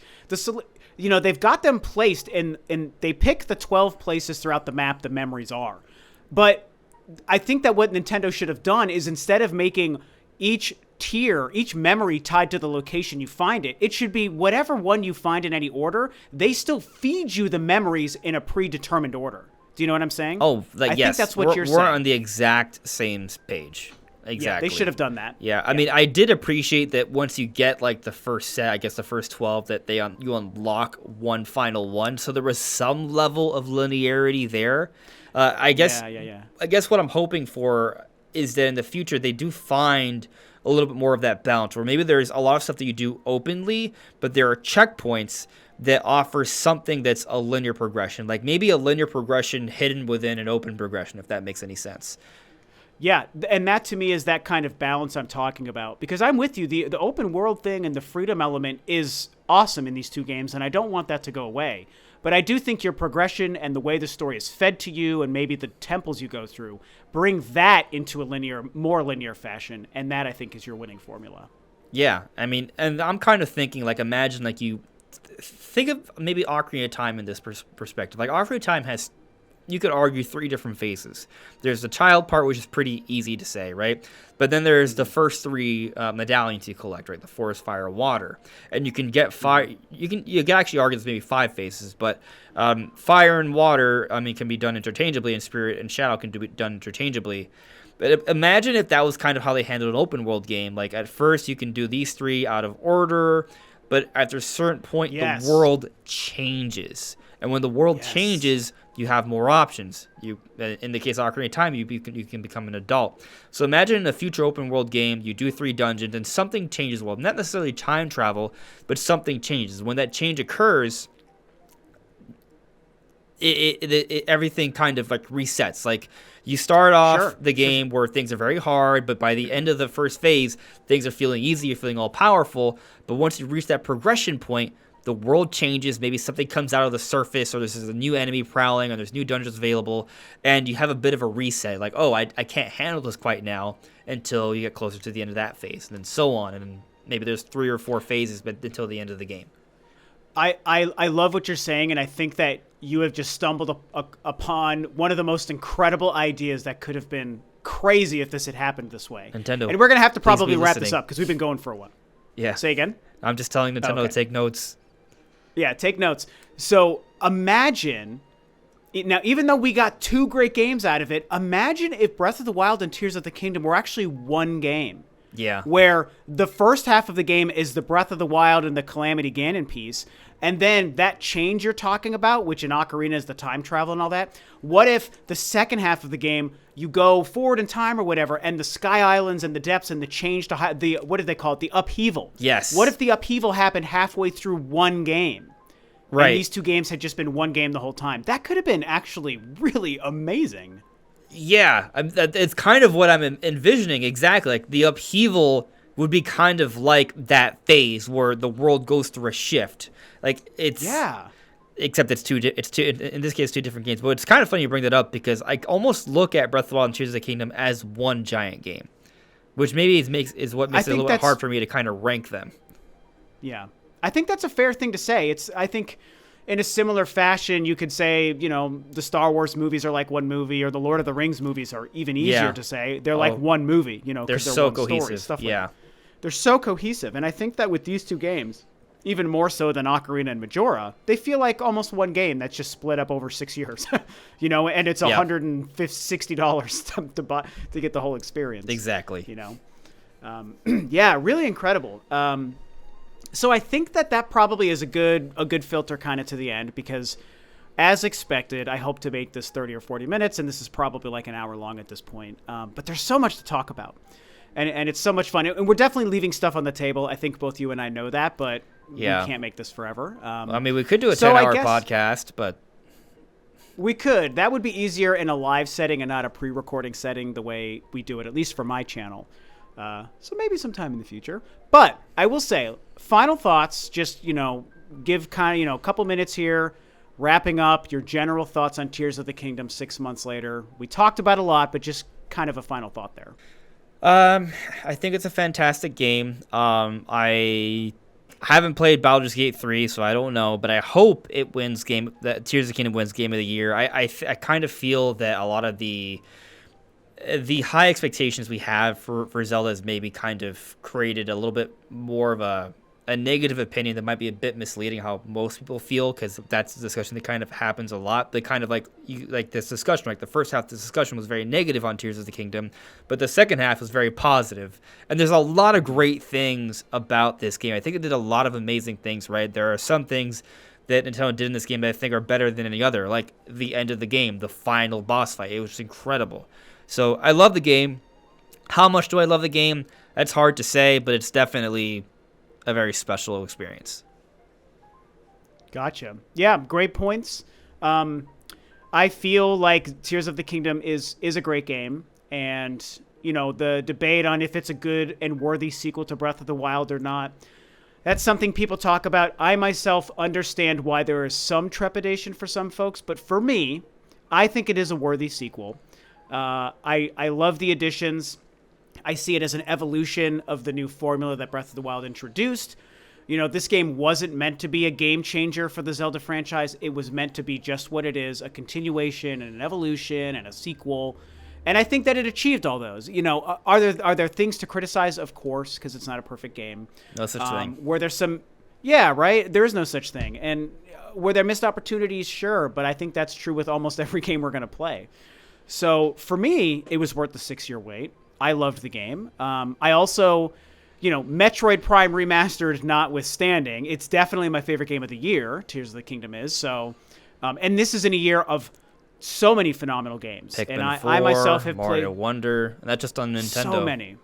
they've got them placed and they pick the 12 places throughout the map the memories are. But I think that what Nintendo should have done is, instead of making each tier, each memory tied to the location you find it, it should be whatever one you find in any order, they still feed you the memories in a predetermined order. Do you know what I'm saying? Oh, I yes. think that's what you're saying. We're on the exact same page. Exactly. Yeah, they should have done that. Yeah, I mean, I did appreciate that once you get like the first set, I guess the first 12, that you unlock one final one. So there was some level of linearity there. I guess what I'm hoping for is that in the future they do find a little bit more of that balance, where maybe there's a lot of stuff that you do openly, but there are checkpoints that offer something that's a linear progression, like maybe a linear progression hidden within an open progression, if that makes any sense. Yeah, and that to me is that kind of balance I'm talking about, because I'm with you. The open world thing and the freedom element is awesome in these two games, and I don't want that to go away. But I do think your progression and the way the story is fed to you and maybe the temples you go through bring that into a more linear fashion, and that I think is your winning formula. Yeah, I mean, and I'm kind of thinking, like, imagine, like, you think of maybe Ocarina of Time in this perspective. Like, Ocarina of Time has, you could argue, 3 different phases. There's the child part, which is pretty easy to say, right? But then there's the first 3 medallions you collect, right? The forest, fire, water. And you can get fire. You can actually argue there's maybe 5 phases, but fire and water, I mean, can be done interchangeably, and spirit and shadow can be done interchangeably. But imagine if that was kind of how they handled an open world game. Like at first you can do these 3 out of order, but after a certain point the world changes. And when the world changes, you have more options. You, in the case of Ocarina of Time, you can become an adult. So imagine in a future open world game, you do 3 dungeons and something changes. Well, not necessarily time travel, but something changes. When that change occurs, everything kind of like resets. Like you start off the game where things are very hard, but by the end of the first phase, things are feeling easy. You're feeling all powerful. But once you reach that progression point, the world changes. Maybe something comes out of the surface, or there's a new enemy prowling, or there's new dungeons available, and you have a bit of a reset. Like, oh, I can't handle this quite now until you get closer to the end of that phase, and then so on. And maybe there's 3 or 4 phases, but until the end of the game. I love what you're saying, and I think that you have just stumbled upon one of the most incredible ideas that could have been crazy if this had happened this way. Nintendo. And we're going to have to probably wrap this up because we've been going for a while. Yeah. Say again? I'm just telling Nintendo to take notes. Yeah, take notes. So imagine, now even though we got 2 great games out of it, imagine if Breath of the Wild and Tears of the Kingdom were actually one game. Yeah. Where the first half of the game is the Breath of the Wild and the Calamity Ganon piece, and then that change you're talking about, which in Ocarina is the time travel and all that. What if the second half of the game, you go forward in time or whatever, and the Sky Islands and the depths and the change to the, what did they call it? The upheaval. Yes. What if the upheaval happened halfway through one game? Right. And these 2 games had just been one game the whole time. That could have been actually really amazing. Yeah, it's kind of what I'm envisioning exactly. Like the upheaval would be kind of like that phase where the world goes through a shift. Like it's except it's two in this case 2 different games. But it's kind of funny you bring that up because I almost look at Breath of the Wild and Tears of the Kingdom as one giant game, which maybe is what makes it a little bit hard for me to kind of rank them. Yeah, I think that's a fair thing to say. I think. In a similar fashion, you could say, the Star Wars movies are like one movie, or the Lord of the Rings movies are even easier to say. They're like one movie, they're so cohesive. Stuff like they're so cohesive. And I think that with these 2 games, even more so than Ocarina and Majora, they feel like almost one game that's just split up over 6 years, and it's $160 to buy to get the whole experience. Exactly. Yeah, really incredible. So I think that probably is a good filter kind of to the end because, as expected, I hope to make this 30 or 40 minutes, and this is probably like an hour long at this point. But there's so much to talk about, and it's so much fun. And we're definitely leaving stuff on the table. I think both you and I know that, but we can't make this forever. I mean, we could do a 10-hour podcast, but we could. That would be easier in a live setting and not a pre-recording setting the way we do it, at least for my channel. So maybe sometime in the future. But I will say, final thoughts, just, give kind of, a couple minutes here, wrapping up your general thoughts on Tears of the Kingdom 6 months later. We talked about a lot, but just kind of a final thought there. I think it's a fantastic game. I haven't played Baldur's Gate 3, so I don't know, but I hope it wins that Tears of the Kingdom wins Game of the Year. I kind of feel that a lot of the high expectations we have for Zelda has maybe kind of created a little bit more of a negative opinion that might be a bit misleading how most people feel, because that's a discussion that kind of happens a lot. They kind of like this discussion, like the first half of this discussion was very negative on Tears of the Kingdom, but the second half was very positive. And there's a lot of great things about this game. I think it did a lot of amazing things, right? There are some things that Nintendo did in this game that I think are better than any other, like the end of the game, the final boss fight. It was incredible. So I love the game. How much do I love the game? That's hard to say, but it's definitely a very special experience. Gotcha. Yeah, great points. I feel like Tears of the Kingdom is a great game, and the debate on if it's a good and worthy sequel to Breath of the Wild or not, that's something people talk about. I myself understand why there is some trepidation for some folks, but for me, I think it is a worthy sequel. I love the additions. I see it as an evolution of the new formula that Breath of the Wild introduced. This game wasn't meant to be a game changer for the Zelda franchise. It was meant to be just what it is, a continuation and an evolution and a sequel. And I think that it achieved all those. Are there things to criticize? Of course, because it's not a perfect game. No such thing. Were there some... Yeah, right? There is no such thing. And were there missed opportunities? Sure. But I think that's true with almost every game we're going to play. So for me, it was worth the 6-year wait. I loved the game. I also, Metroid Prime Remastered notwithstanding, it's definitely my favorite game of the year. Tears of the Kingdom is. So, and this is in a year of so many phenomenal games. Pikmin And I 4, myself have Mario played Wonder, and that's just on Nintendo. so many.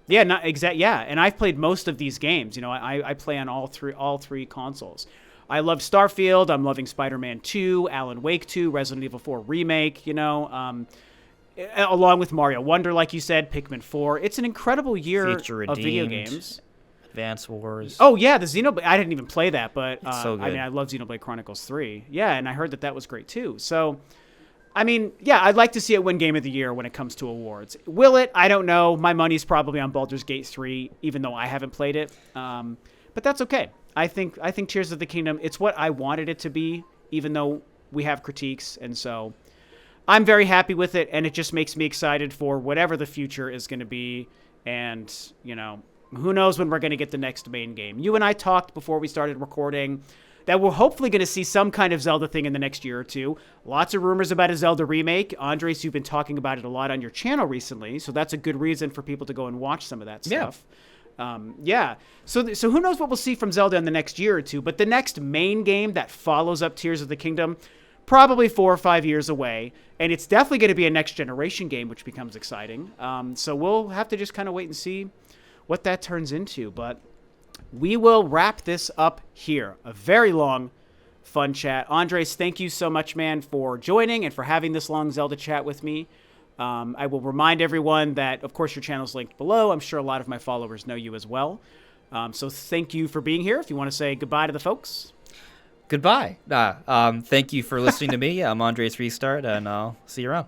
Yeah, not exact. Yeah, and I've played most of these games. I play on all three consoles. I love Starfield. I'm loving Spider-Man 2, Alan Wake 2, Resident Evil 4 remake. Along with Mario Wonder, like you said, Pikmin 4. It's an incredible year Future of video Redeemed, games. Advance Wars. Oh yeah, the Xenoblade. I didn't even play that, but so good. I love Xenoblade Chronicles 3. Yeah, and I heard that was great too. So, yeah, I'd like to see it win Game of the Year when it comes to awards. Will it? I don't know. My money's probably on Baldur's Gate 3, even though I haven't played it. But that's okay. I think Tears of the Kingdom, it's what I wanted it to be, even though we have critiques, and so I'm very happy with it, and it just makes me excited for whatever the future is going to be, and, who knows when we're going to get the next main game. You and I talked before we started recording that we're hopefully going to see some kind of Zelda thing in the next year or two. Lots of rumors about a Zelda remake. Andres, you've been talking about it a lot on your channel recently, so that's a good reason for people to go and watch some of that stuff. Yeah. So who knows what we'll see from Zelda in the next year or two, but the next main game that follows up Tears of the Kingdom, probably 4 or 5 years away, and it's definitely going to be a next generation game, which becomes exciting. So we'll have to just kind of wait and see what that turns into, but we will wrap this up here. A very long, fun chat. Andres, thank you so much, man, for joining and for having this long Zelda chat with me. I will remind everyone that, of course, your channel's linked below. I'm sure a lot of my followers know you as well. So thank you for being here. If you want to say goodbye to the folks. Goodbye. Thank you for listening to me. I'm AndresRestart, and I'll see you around.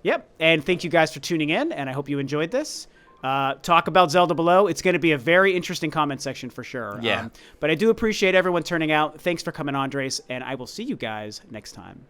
Yep. And thank you guys for tuning in, and I hope you enjoyed this. Talk about Zelda below. It's going to be a very interesting comment section for sure. Yeah. But I do appreciate everyone turning out. Thanks for coming, Andres, and I will see you guys next time.